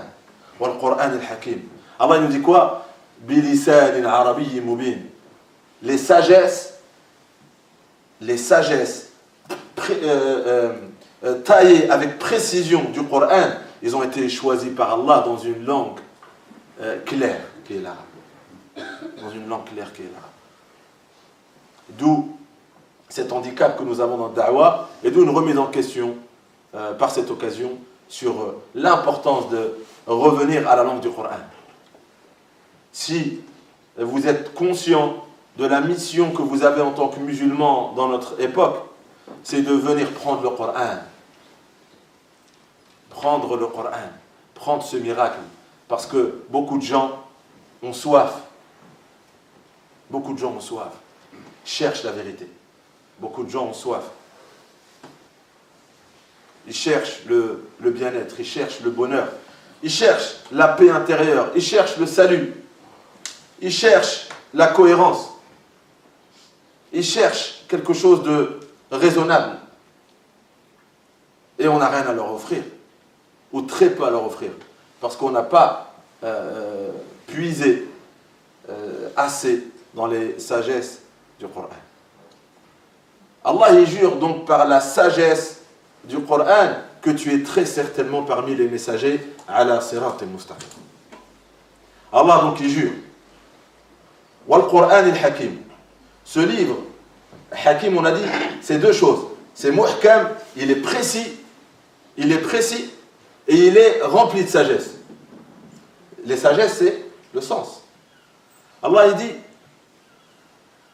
Wa al-Quran al-Hakim. Allah nous dit quoi? Bilisanin arabiyyin mubin. Les sagesses taillées avec précision du Coran, ils ont été choisis par Allah dans une langue claire qui est l'arabe. Dans une langue claire qui est l'arabe. D'où cet handicap que nous avons dans le da'wah et d'où une remise en question par cette occasion sur l'importance de revenir à la langue du Coran. Si vous êtes conscient de la mission que vous avez en tant que musulman dans notre époque, c'est de venir prendre le Coran. Prendre le Coran. Prendre ce miracle. Parce que beaucoup de gens ont soif. Beaucoup de gens ont soif. Cherchent la vérité. Beaucoup de gens ont soif. Ils cherchent le bien-être, ils cherchent le bonheur, ils cherchent la paix intérieure, ils cherchent le salut, ils cherchent la cohérence, ils cherchent quelque chose de raisonnable. Et on n'a rien à leur offrir, ou très peu à leur offrir, parce qu'on n'a pas puisé assez dans les sagesses du Coran. Allah y jure donc par la sagesse du Coran que tu es très certainement parmi les messagers ala sirat al-mustaqim. Allah donc y jure. Wal Qur'an al-Hakim. Ce livre, Hakim, on a dit, c'est deux choses. C'est muhkam, il est précis et il est rempli de sagesse. Les sagesses, c'est le sens. Allah il dit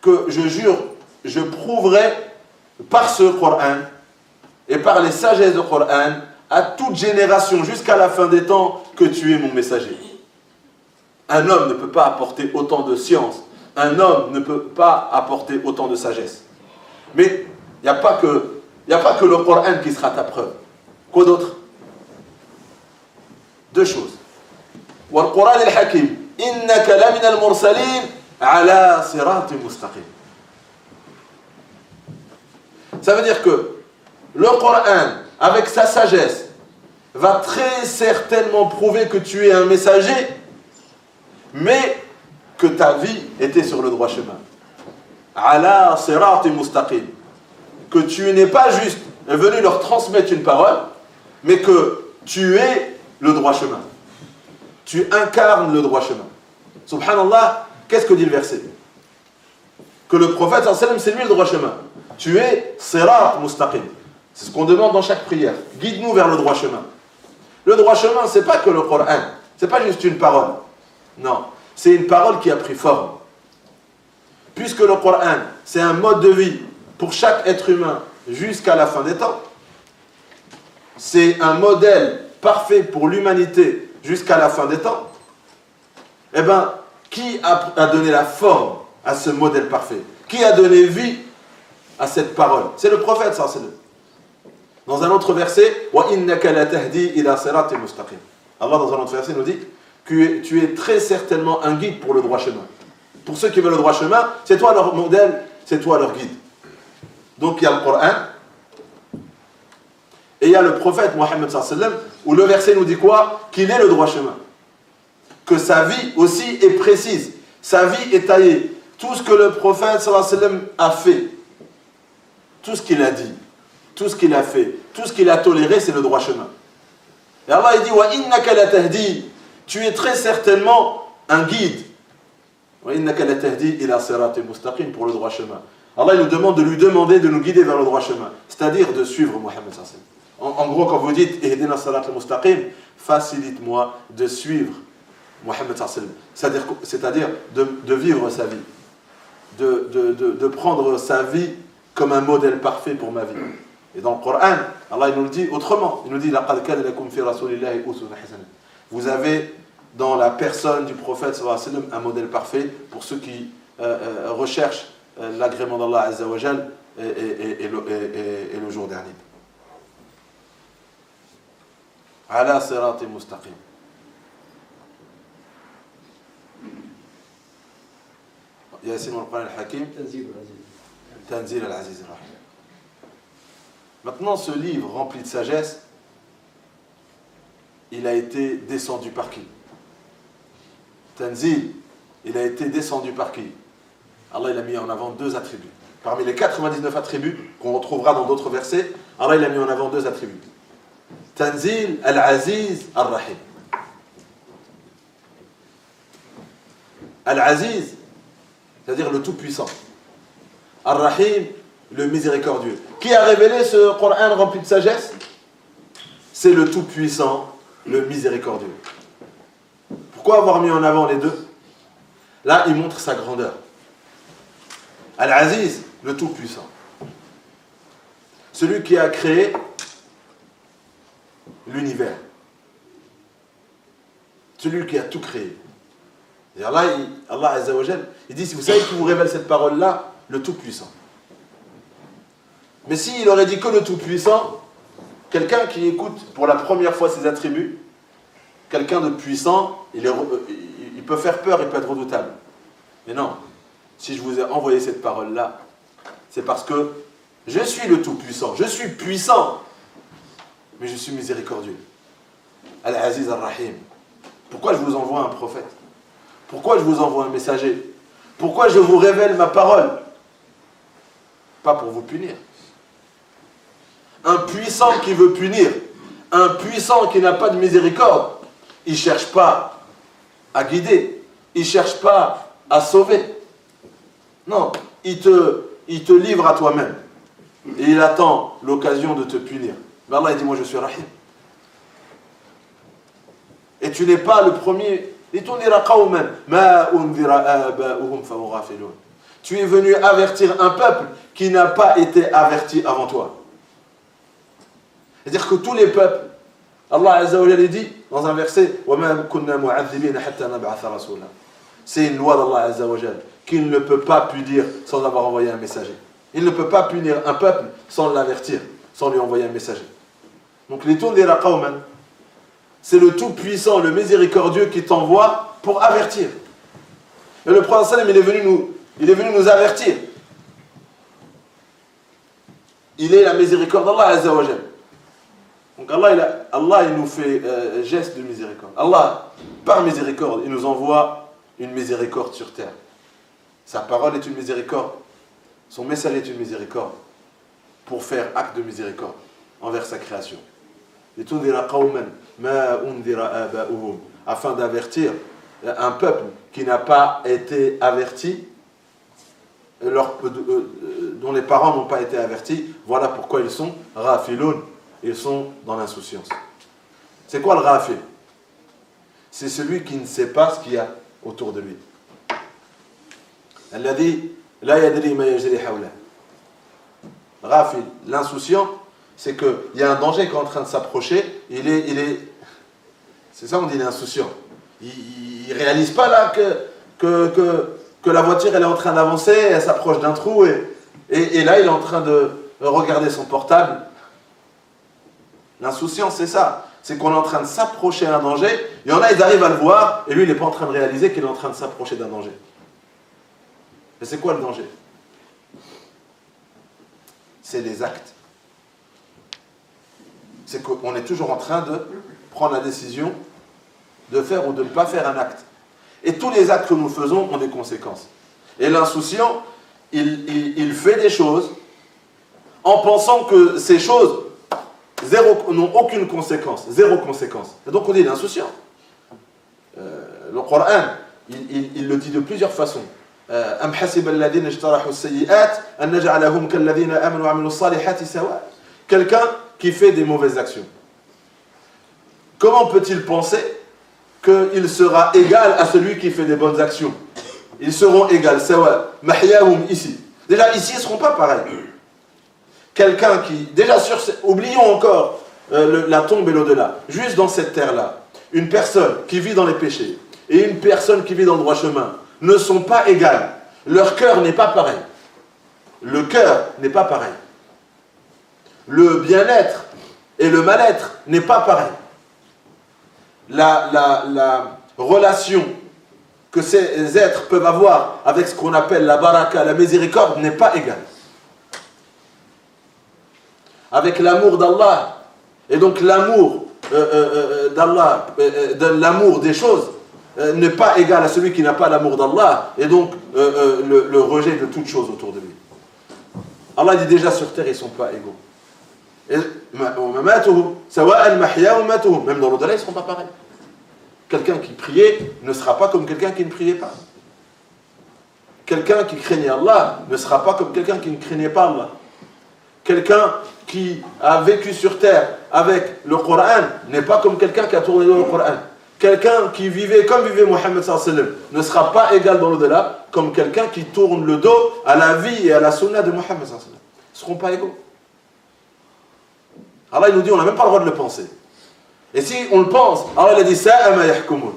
que je jure, je prouverai par ce Coran et par les sagesses du Coran à toute génération jusqu'à la fin des temps que tu es mon messager. Un homme ne peut pas apporter autant de science, un homme ne peut pas apporter autant de sagesse. Mais il n'y a pas que le Coran qui sera ta preuve. Quoi d'autre? Deux choses. Wal Quran al-Hakim, innaka lamina al-mursalin ala siratin mustaqim. Ça veut dire que le Coran, avec sa sagesse, va très certainement prouver que tu es un messager, mais que ta vie était sur le droit chemin. Ala siratin mustaqim. Que tu n'es pas juste venu leur transmettre une parole, mais que tu es le droit chemin. Tu incarnes le droit chemin. Subhanallah, qu'est-ce que dit le verset? Que le prophète, c'est lui le droit chemin. Tu es sirat mustaqim. C'est ce qu'on demande dans chaque prière. Guide-nous vers le droit chemin. Le droit chemin, c'est pas que le Coran. C'est pas juste une parole. Non, c'est une parole qui a pris forme. Puisque le Coran, c'est un mode de vie pour chaque être humain jusqu'à la fin des temps. C'est un modèle parfait pour l'humanité jusqu'à la fin des temps. Eh bien, qui a donné la forme à ce modèle parfait? Qui a donné vie à cette parole? C'est le prophète, ça, c'est le. Dans un autre verset, wa innaka la tahdi ila siratin mustaqim. Allah, dans un autre verset, nous dit que tu es très certainement un guide pour le droit chemin. Pour ceux qui veulent le droit chemin, c'est toi leur modèle, c'est toi leur guide. Donc il y a le Coran et il y a le prophète Mohammed sallallahu alayhi wa sallam, où le verset nous dit quoi? Qu'il est le droit chemin. Que sa vie aussi est précise. Sa vie est taillée. Tout ce que le prophète sallallahu alayhi wa sallam a fait, tout ce qu'il a dit, tout ce qu'il a fait, tout ce qu'il a toléré, c'est le droit chemin. Et Allah il dit wa innaka la tahdi, tu es très certainement un guide. Wa innaka la tahdi ila siratin mustaqim, pour le droit chemin. Allah il nous demande de lui demander de nous guider vers le droit chemin, c'est-à-dire de suivre Mohammed sallallahu alayhi wa sallam. En gros, quand vous dites ihdina siratal mustaqim, facilite-moi de suivre Mohammed sallallahu alayhi wa sallam, c'est-à-dire de vivre sa vie, de prendre sa vie comme un modèle parfait pour ma vie. Et dans le Coran, Allah il nous le dit autrement. Il nous dit laqad kana lakum fi rasulillahi uswatun hasanah. Vous avez dans la personne du prophète sallallahu alayhi wa sallam un modèle parfait pour ceux qui recherchent l'agrément d'Allah Azza wa Jal et le jour dernier. Ala siratin mustaqim. Yasin al-Quran al-Hakim. Tanzil al-Aziz al-Rahim. Maintenant, ce livre rempli de sagesse, il a été descendu par qui? Tanzil, il a été descendu par qui? Allah il a mis en avant deux attributs. Parmi les 99 attributs qu'on retrouvera dans d'autres versets, Allah il a mis en avant deux attributs. Tanzil al-Aziz al-Rahim. Al-Aziz, c'est-à-dire le Tout-Puissant. Ar-Rahim, le miséricordieux. Qui a révélé ce Coran rempli de sagesse? C'est le Tout-Puissant, le miséricordieux. Pourquoi avoir mis en avant les deux? Là, il montre sa grandeur. Al-Aziz, le Tout-Puissant. Celui qui a créé l'univers. Celui qui a tout créé. Et Allah Azza wa Jal, il dit, si vous savez qui vous révèle cette parole-là, le Tout-Puissant. Mais s'il aurait dit que le Tout-Puissant, quelqu'un qui écoute pour la première fois ses attributs, quelqu'un de puissant, il peut faire peur, il peut être redoutable. Mais non, si je vous ai envoyé cette parole-là, c'est parce que je suis le Tout-Puissant, je suis puissant, mais je suis miséricordieux. Al-Aziz Al-Rahim. Pourquoi je vous envoie un prophète? Pourquoi je vous envoie un messager? Pourquoi je vous révèle ma parole? Pas pour vous punir. Un puissant qui veut punir, un puissant qui n'a pas de miséricorde, il ne cherche pas à guider, il ne cherche pas à sauver. Non, il te livre à toi-même. et il attend l'occasion de te punir. Mais Allah il dit, moi je suis Rahim. Et tu n'es pas le premier. Tu es venu avertir un peuple qui n'a pas été averti avant toi. C'est-à-dire que tous les peuples, Allah Azza wa Jalla dit dans un verset, c'est une loi d'Allah Azza wa Jalla qu'il ne peut pas punir sans avoir envoyé un messager. Il ne peut pas punir un peuple sans l'avertir, sans lui envoyer un messager. Donc les tundira qawman, c'est le tout-puissant, le miséricordieux qui t'envoie pour avertir. Et le prophète sallam, il est venu nous avertir. Il est la miséricorde d'Allah Azza wa Jalla. Donc Allah il nous fait geste de miséricorde. Allah, par miséricorde, il nous envoie une miséricorde sur terre. Sa parole est une miséricorde. Son message est une miséricorde. Pour faire acte de miséricorde envers sa création. Afin d'avertir un peuple qui n'a pas été averti, dont les parents n'ont pas été avertis. Voilà pourquoi ils sont rafiloun. Ils sont dans l'insouciance. C'est quoi le rafil? C'est celui qui ne sait pas ce qu'il y a autour de lui. Alladhi la yadri ma yajri hawla. Rafil, l'insouciant, c'est qu'il y a un danger qui est en train de s'approcher. C'est ça on dit l'insouciant. Il ne réalise pas là que la voiture elle est en train d'avancer, elle s'approche d'un trou et là il est en train de regarder son portable. L'insouciance, c'est ça. C'est qu'on est en train de s'approcher d'un danger. Il y en a, ils arrivent à le voir, et lui, il n'est pas en train de réaliser qu'il est en train de s'approcher d'un danger. Mais c'est quoi le danger? C'est les actes. C'est qu'on est toujours en train de prendre la décision de faire ou de ne pas faire un acte. Et tous les actes que nous faisons ont des conséquences. Et l'insouciant, il fait des choses en pensant que ces choses n'ont aucune conséquence, zéro conséquence. Et donc on dit l'insouciant. Le Coran, il le dit de plusieurs façons. Quelqu'un qui fait des mauvaises actions. Comment peut-il penser qu'il sera égal à celui qui fait des bonnes actions? Ils seront égaux. Ici. Déjà ici, ils ne seront pas pareils. Quelqu'un qui, déjà oublions encore la tombe et l'au-delà, juste dans cette terre-là, une personne qui vit dans les péchés et une personne qui vit dans le droit chemin ne sont pas égales. Leur cœur n'est pas pareil. Le cœur n'est pas pareil. Le bien-être et le mal-être n'est pas pareil. La relation que ces êtres peuvent avoir avec ce qu'on appelle la baraka, la miséricorde, n'est pas égale. Avec l'amour d'Allah, et donc l'amour d'Allah, l'amour des choses, n'est pas égal à celui qui n'a pas l'amour d'Allah, et donc le rejet de toute chose autour de lui. Allah dit déjà sur terre, ils ne sont pas égaux. Même dans l'au-delà, ils ne seront pas pareils. Quelqu'un qui priait ne sera pas comme quelqu'un qui ne priait pas. Quelqu'un qui craignait Allah ne sera pas comme quelqu'un qui ne craignait pas Allah. Quelqu'un qui a vécu sur terre avec le Coran n'est pas comme quelqu'un qui a tourné le Coran. Quelqu'un qui vivait comme vivait Mohammed sallallahu alayhi wa sallam ne sera pas égal dans l'au-delà comme quelqu'un qui tourne le dos à la vie et à la sunna de Mohammed sallallahu alayhi wa sallam. Ils ne seront pas égaux. Allah il nous dit on n'a même pas le droit de le penser. Et si on le pense, Allah il a dit Sa'a ma yahkumun.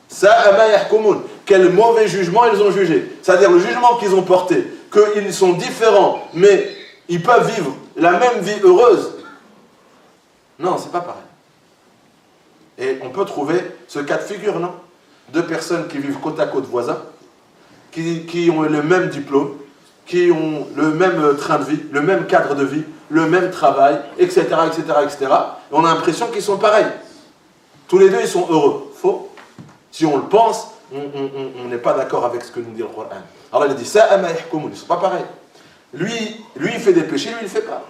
Sa'a ma yahkumun. Quel mauvais jugement ils ont jugé. C'est-à-dire le jugement qu'ils ont porté, qu'ils sont différents, mais ils peuvent vivre la même vie heureuse. Non, c'est pas pareil. Et on peut trouver ce cas de figure, non? Deux personnes qui vivent côte à côte voisins, qui ont le même diplôme, qui ont le même train de vie, le même cadre de vie, le même travail, etc., etc., etc. Et on a l'impression qu'ils sont pareils. Tous les deux, ils sont heureux. Faux. Si on le pense, on n'est pas d'accord avec ce que nous dit le Coran. Alors il a dit, ça, ils ne sont pas pareils. Lui, il fait des péchés, lui, il ne le fait pas.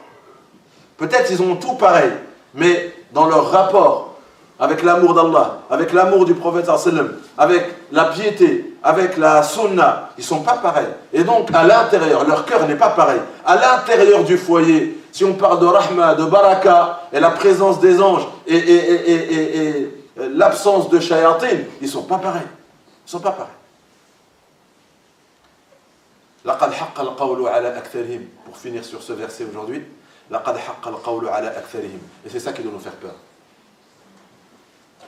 Peut-être ils ont tout pareil, mais dans leur rapport avec l'amour d'Allah, avec l'amour du prophète sallam, avec la piété, avec la sunna, ils ne sont pas pareils. Et donc, à l'intérieur, leur cœur n'est pas pareil. À l'intérieur du foyer, si on parle de rahma, de baraka, et la présence des anges, et l'absence de shayatin, ils ne sont pas pareils. Ils ne sont pas pareils. لقد حق القول على أكثرهم. Pour finir sur ce verset aujourd'hui, لقد حق القول على أكثرهم. Et c'est ça qui doit nous faire peur.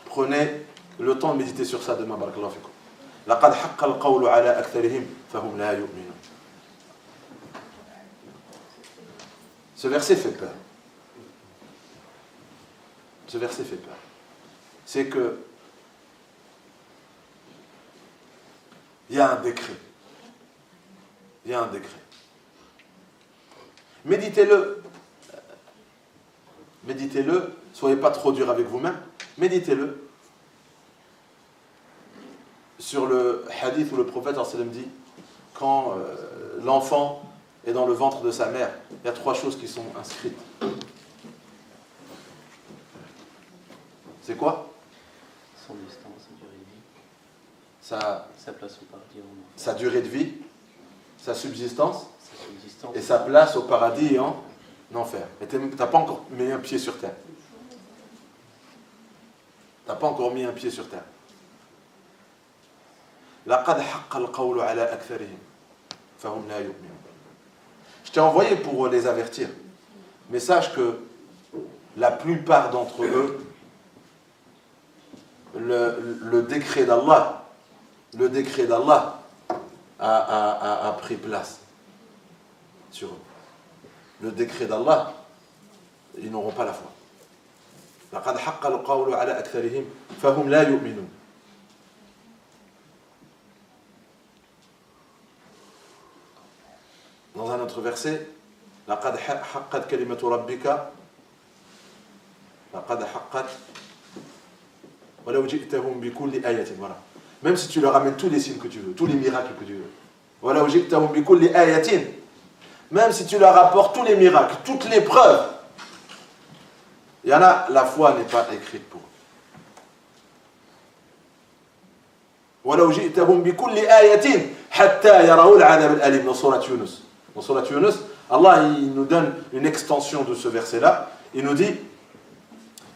Prenez le temps de méditer sur ça demain, barakallahu fikum. لقد حق القول على أكثرهم فهم لا يؤمنون. Ce verset fait peur. Ce verset fait peur. C'est que il y a un décret. Il y a un décret. Méditez-le. Méditez-le. Soyez pas trop dur avec vous-même. Méditez-le. Sur le hadith où le prophète dit, quand l'enfant est dans le ventre de sa mère, il y a 3 choses qui sont inscrites. C'est quoi? Son destin, sa durée de vie. Sa place au paradis en enfer. Sa durée de vie, sa subsistance, subsistance et sa place au paradis et en enfer. Et tu n'as pas encore mis un pied sur terre. Tu n'as pas encore mis un pied sur terre. لقد حق القول على أكثرهم فهم لا يؤمنون. Je t'ai envoyé pour les avertir. Mais sache que la plupart d'entre eux, le décret d'Allah a pris place sur eux. Le décret d'Allah, ils n'auront pas la foi. لقد حق القول على أكثرهم فهم لا يؤمنون. Dans un autre verset, لقد حقت كلمة ربك لقد حقت ولو جئتهم بكل آية. Voilà. Même si tu leur amènes tous les signes que tu veux, tous les miracles que tu veux. ولو جئتهم بكل آية. Même si tu leur apportes tous les miracles, toutes les preuves, il y en a, la foi n'est pas écrite pour eux. ولو جئتهم بكل آية حتى يروا العذاب الأليم. Dans Surat Yunus. Dans Surat Yunus, Allah il nous donne une extension de ce verset-là. Il nous dit,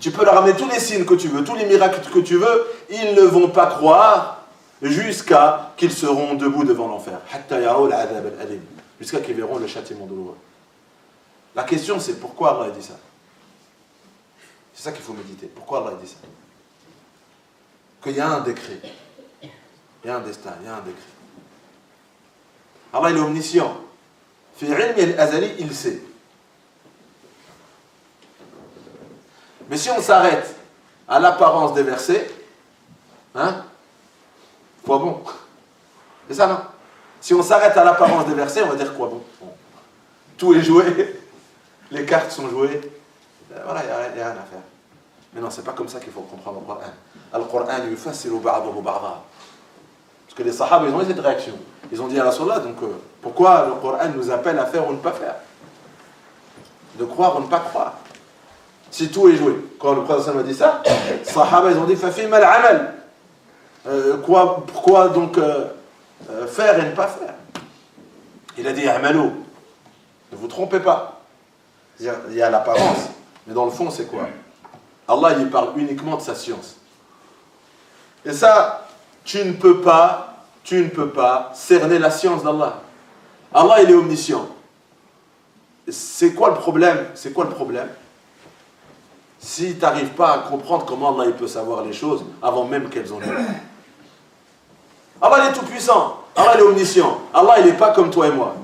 tu peux leur amener tous les signes que tu veux, tous les miracles que tu veux, ils ne vont pas croire jusqu'à qu'ils seront debout devant l'enfer. حتى يروا العذاب الأليم. Jusqu'à qu'ils verront le châtiment douloureux. La question c'est pourquoi Allah a dit ça. C'est ça qu'il faut méditer. Pourquoi Allah a dit ça? Qu'il y a un décret. Il y a un destin, il y a un décret. Allah il est omniscient. Fi ilmi al-azali, il sait. Mais si on s'arrête à l'apparence des versets, quoi bon? C'est ça, non? Si on s'arrête à l'apparence des versets, on va dire quoi bon? Tout est joué, les cartes sont jouées, voilà, il n'y a rien à faire. Mais non, c'est pas comme ça qu'il faut comprendre le Coran. Al-Qur'an yufassiru ba'dahu ba'da. Parce que les Sahaba, ils ont eu cette réaction. Ils ont dit à Rasulallah, donc pourquoi le Coran nous appelle à faire ou ne pas faire? De croire ou ne pas croire. Si tout est joué. Quand le prophète a dit ça, les Sahaba, ils ont dit Fafima al-amal. Pourquoi donc faire et ne pas faire? Il a dit Amalou. Ne vous trompez pas. Il y a l'apparence, mais dans le fond, c'est quoi? Allah, il parle uniquement de sa science. Et ça, tu ne peux pas cerner la science d'Allah. Allah, il est omniscient. C'est quoi le problème? C'est quoi le problème? Si tu n'arrives pas à comprendre comment Allah il peut savoir les choses avant même qu'elles ont lieu. Allah, il est tout puissant. Allah, il est omniscient. Allah, il n'est pas comme toi et moi.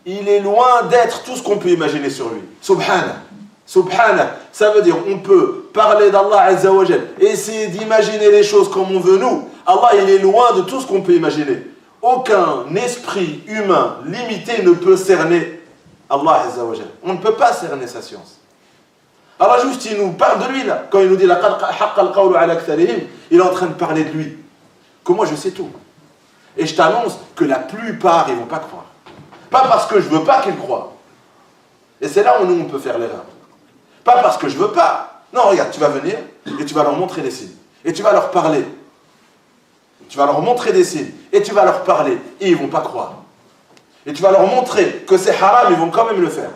Il est loin d'être tout ce qu'on peut imaginer sur lui. Subhanah. Subhanah, ça veut dire on peut parler d'Allah Azza wa Jal, essayer d'imaginer les choses comme on veut nous. Allah il est loin de tout ce qu'on peut imaginer. Aucun esprit humain limité ne peut cerner Allah Azza wa Jal. On ne peut pas cerner sa science. Allah juste il nous parle de lui là. Quand il nous dit laqad haqqa al-qawlu ala aktharihim, il est en train de parler de lui. Que moi je sais tout. Et je t'annonce que la plupart ils ne vont pas croire. Pas parce que je ne veux pas qu'ils croient. Et c'est là où nous on peut faire l'erreur. Pas parce que je veux pas, Non, regarde, tu vas venir et tu vas leur montrer des signes. Et tu vas leur parler. Tu vas leur montrer des signes. Et tu vas leur parler. Et ils ne vont pas croire. Et tu vas leur montrer que c'est haram, ils vont quand même le faire.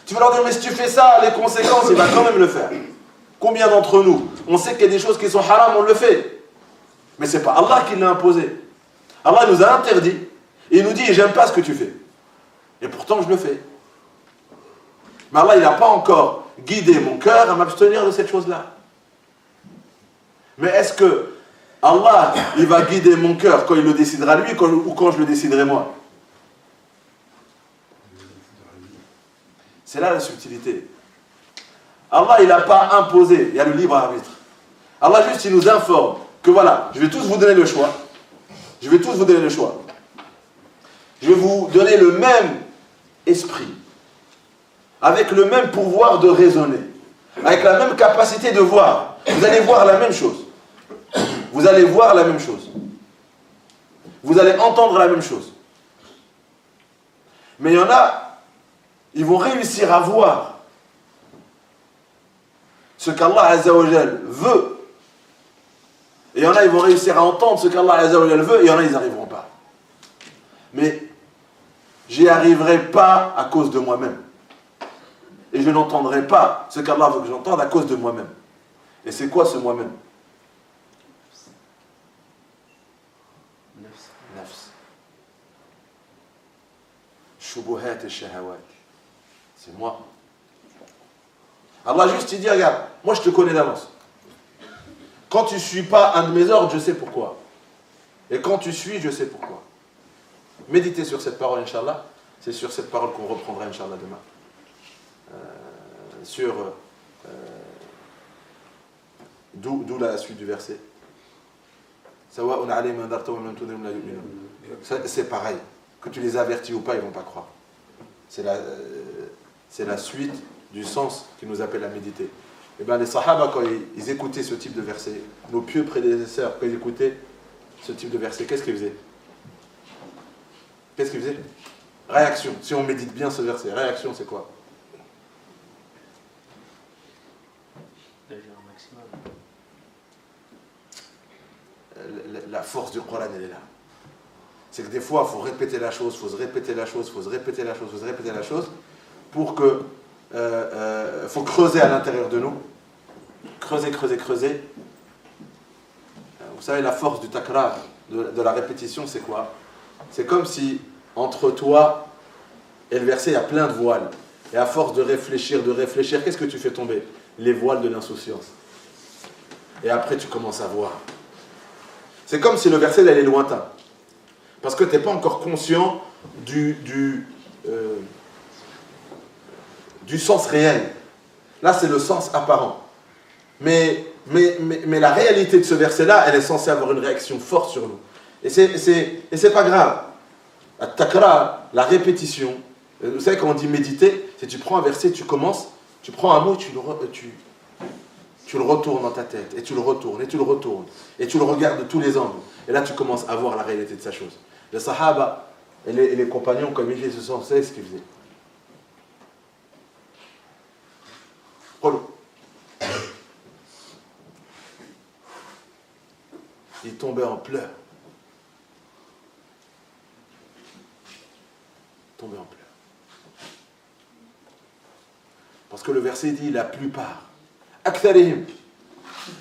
Tu vas leur dire, mais si tu fais ça, les conséquences, il va quand même le faire. Combien d'entre nous, on sait qu'il y a des choses qui sont haram, on le fait. Mais ce n'est pas Allah qui l'a imposé. Allah nous a interdit. Et il nous dit, j'aime pas ce que tu fais. Et pourtant, je le fais. Mais Allah, il n'a pas encore guidé mon cœur à m'abstenir de cette chose-là. Mais est-ce que Allah, il va guider mon cœur quand il le décidera lui ou quand je le déciderai moi? C'est là la subtilité. Allah, il n'a pas imposé, il y a le libre arbitre. Allah, juste, il nous informe que voilà, je vais tous vous donner le choix. Je vais tous vous donner le choix. Je vais vous donner le même esprit, avec le même pouvoir de raisonner, avec la même capacité de voir. Vous allez voir la même chose. Vous allez voir la même chose. Vous allez entendre la même chose. Mais il y en a, ils vont réussir à voir ce qu'Allah Azza wa Jal veut. Et il y en a, ils vont réussir à entendre ce qu'Allah Azza wa Jal veut, et il y en a, ils n'arriveront pas. Mais j'y arriverai pas à cause de moi-même. Et je n'entendrai pas ce qu'Allah veut que j'entende à cause de moi-même. Et c'est quoi ce moi-même? Nafs. Shubuhat et shahawat. C'est moi. Allah juste il dit, regarde, moi je te connais d'avance. Quand tu ne suis pas un de mes ordres, je sais pourquoi. Et quand tu suis, je sais pourquoi. Méditez sur cette parole, Inch'Allah. C'est sur cette parole qu'on reprendra, Inch'Allah, demain. D'où la suite du verset. C'est pareil. Que tu les avertis ou pas, ils ne vont pas croire. C'est la suite du sens qui nous appelle à méditer. Et bien les Sahaba, quand ils écoutaient ce type de verset, nos pieux prédécesseurs, quand ils écoutaient ce type de verset, qu'est-ce qu'ils faisaient? Qu'est-ce qu'ils faisaient? Réaction. Si on médite bien ce verset, réaction, c'est quoi? La force du Coran, elle est là. C'est que des fois, il faut répéter la chose, il faut se répéter la chose, il faut se répéter la chose, il faut se répéter la chose, pour que... faut creuser à l'intérieur de nous. Creuser. Vous savez, la force du takrar, de la répétition, c'est quoi? C'est comme si, entre toi et le verset, il y a plein de voiles. Et à force de réfléchir, qu'est-ce que tu fais tomber? Les voiles de l'insouciance. Et après, tu commences à voir. C'est comme si le verset, il est lointain. Parce que tu n'es pas encore conscient du sens réel. Là, c'est le sens apparent. Mais la réalité de ce verset-là, elle est censée avoir une réaction forte sur nous. Et c'est pas grave. At-takrar, la répétition. Vous savez, quand on dit méditer, c'est tu prends un verset, tu commences, tu prends un mot, tu le retournes dans ta tête, et tu le retournes, et tu le retournes, et tu le regardes de tous les angles. Et là, tu commences à voir la réalité de sa chose. Les Sahaba et les compagnons, comme ils faisaient ce sens, c'est ce qu'ils faisaient. Il tombait en pleurs. Parce que le verset dit la plupart. Aktharihim.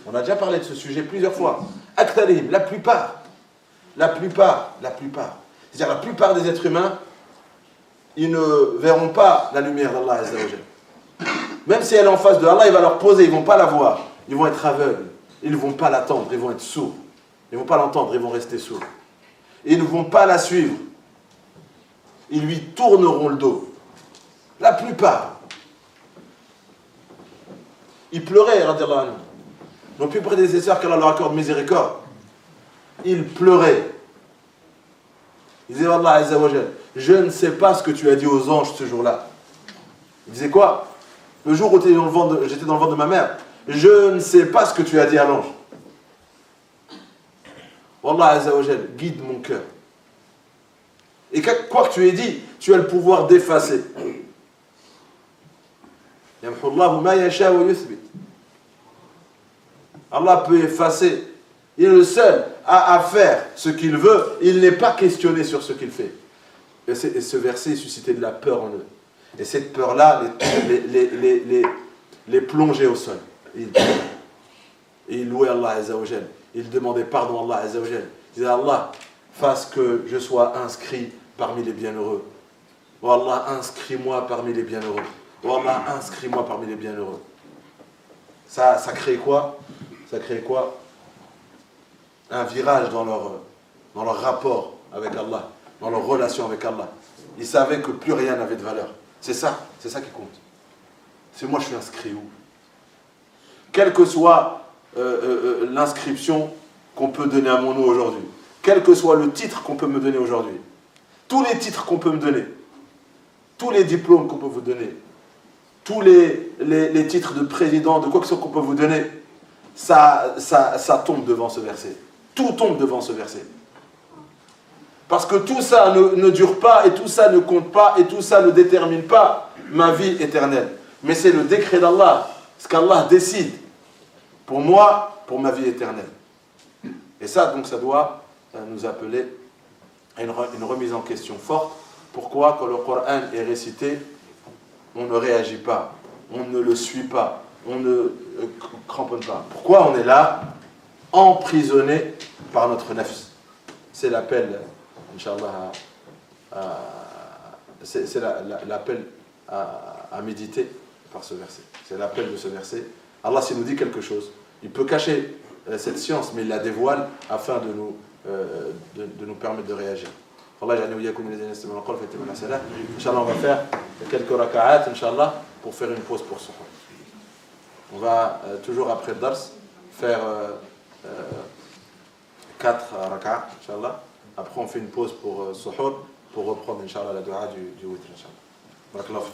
On a déjà parlé de ce sujet plusieurs fois. Aktharihim, la plupart. C'est-à-dire la plupart des êtres humains, ils ne verront pas la lumière d'Allah Azza wa Jal. Même si elle est en face de Allah, il va leur poser, ils ne vont pas la voir. Ils vont être aveugles. Ils ne vont pas l'attendre, ils vont être sourds. Ils ne vont pas l'entendre, ils vont rester sourds. Ils ne vont pas la suivre. Ils lui tourneront le dos. La plupart. Ils pleuraient, radiallahu anhu. Nos plus prédécesseurs, qu'Allah leur accorde miséricorde, ils pleuraient. Ils disaient, Allah Azza wa Jal, je ne sais pas ce que tu as dit aux anges ce jour-là. Ils disaient quoi? Le jour où j'étais dans le ventre de ma mère, je ne sais pas ce que tu as dit à l'ange. Allah Azza wa Jal, guide mon cœur. Et quoi que tu aies dit, tu as le pouvoir d'effacer. Yamhullahu ma yasha wa yuthbit. Allah peut effacer. Il est le seul à faire ce qu'il veut. Il n'est pas questionné sur ce qu'il fait. Et ce verset suscitait de la peur en eux. Et cette peur-là les plongeait au sol. Et il louait Allah Azza wa Jal. Il demandait pardon à Allah Azza wa Jal. Il disait Allah, fasse que je sois inscrit parmi les bienheureux. Oh Allah, inscris-moi parmi les bienheureux. Oh Allah, inscris-moi parmi les bienheureux. Ça crée quoi? Ça crée quoi? Un virage dans leur rapport avec Allah, dans leur relation avec Allah. Ils savaient que plus rien n'avait de valeur. C'est ça qui compte. C'est moi, je suis inscrit où? Quelle que soit l'inscription qu'on peut donner à mon nom aujourd'hui, quel que soit le titre qu'on peut me donner aujourd'hui, tous les titres qu'on peut me donner, tous les diplômes qu'on peut vous donner, tous les titres de président, de quoi que ce soit qu'on peut vous donner, ça tombe devant ce verset. Tout tombe devant ce verset. Parce que tout ça ne dure pas, et tout ça ne compte pas, et tout ça ne détermine pas ma vie éternelle. Mais c'est le décret d'Allah, ce qu'Allah décide pour moi, pour ma vie éternelle. Et ça, donc, ça doit nous appeler à une remise en question forte. Pourquoi, quand le Coran est récité, on ne réagit pas, on ne le suit pas, on ne cramponne pas? Pourquoi on est là, emprisonné par notre nafs? C'est l'appel, Inch'Allah, c'est l'appel à méditer par ce verset. C'est l'appel de ce verset. Allah, s'il nous dit quelque chose, il peut cacher cette science, mais il la dévoile afin de nous permettre de réagir. Inch'Allah, on va faire quelques raka'at, Inch'Allah, pour faire une pause pour suhour. On va toujours après le dars faire 4 raka'at, Inch'Allah. Après, on fait une pause pour suhour, pour reprendre, Inch'Allah, la dua du witr, Inch'Allah. Barakallahu.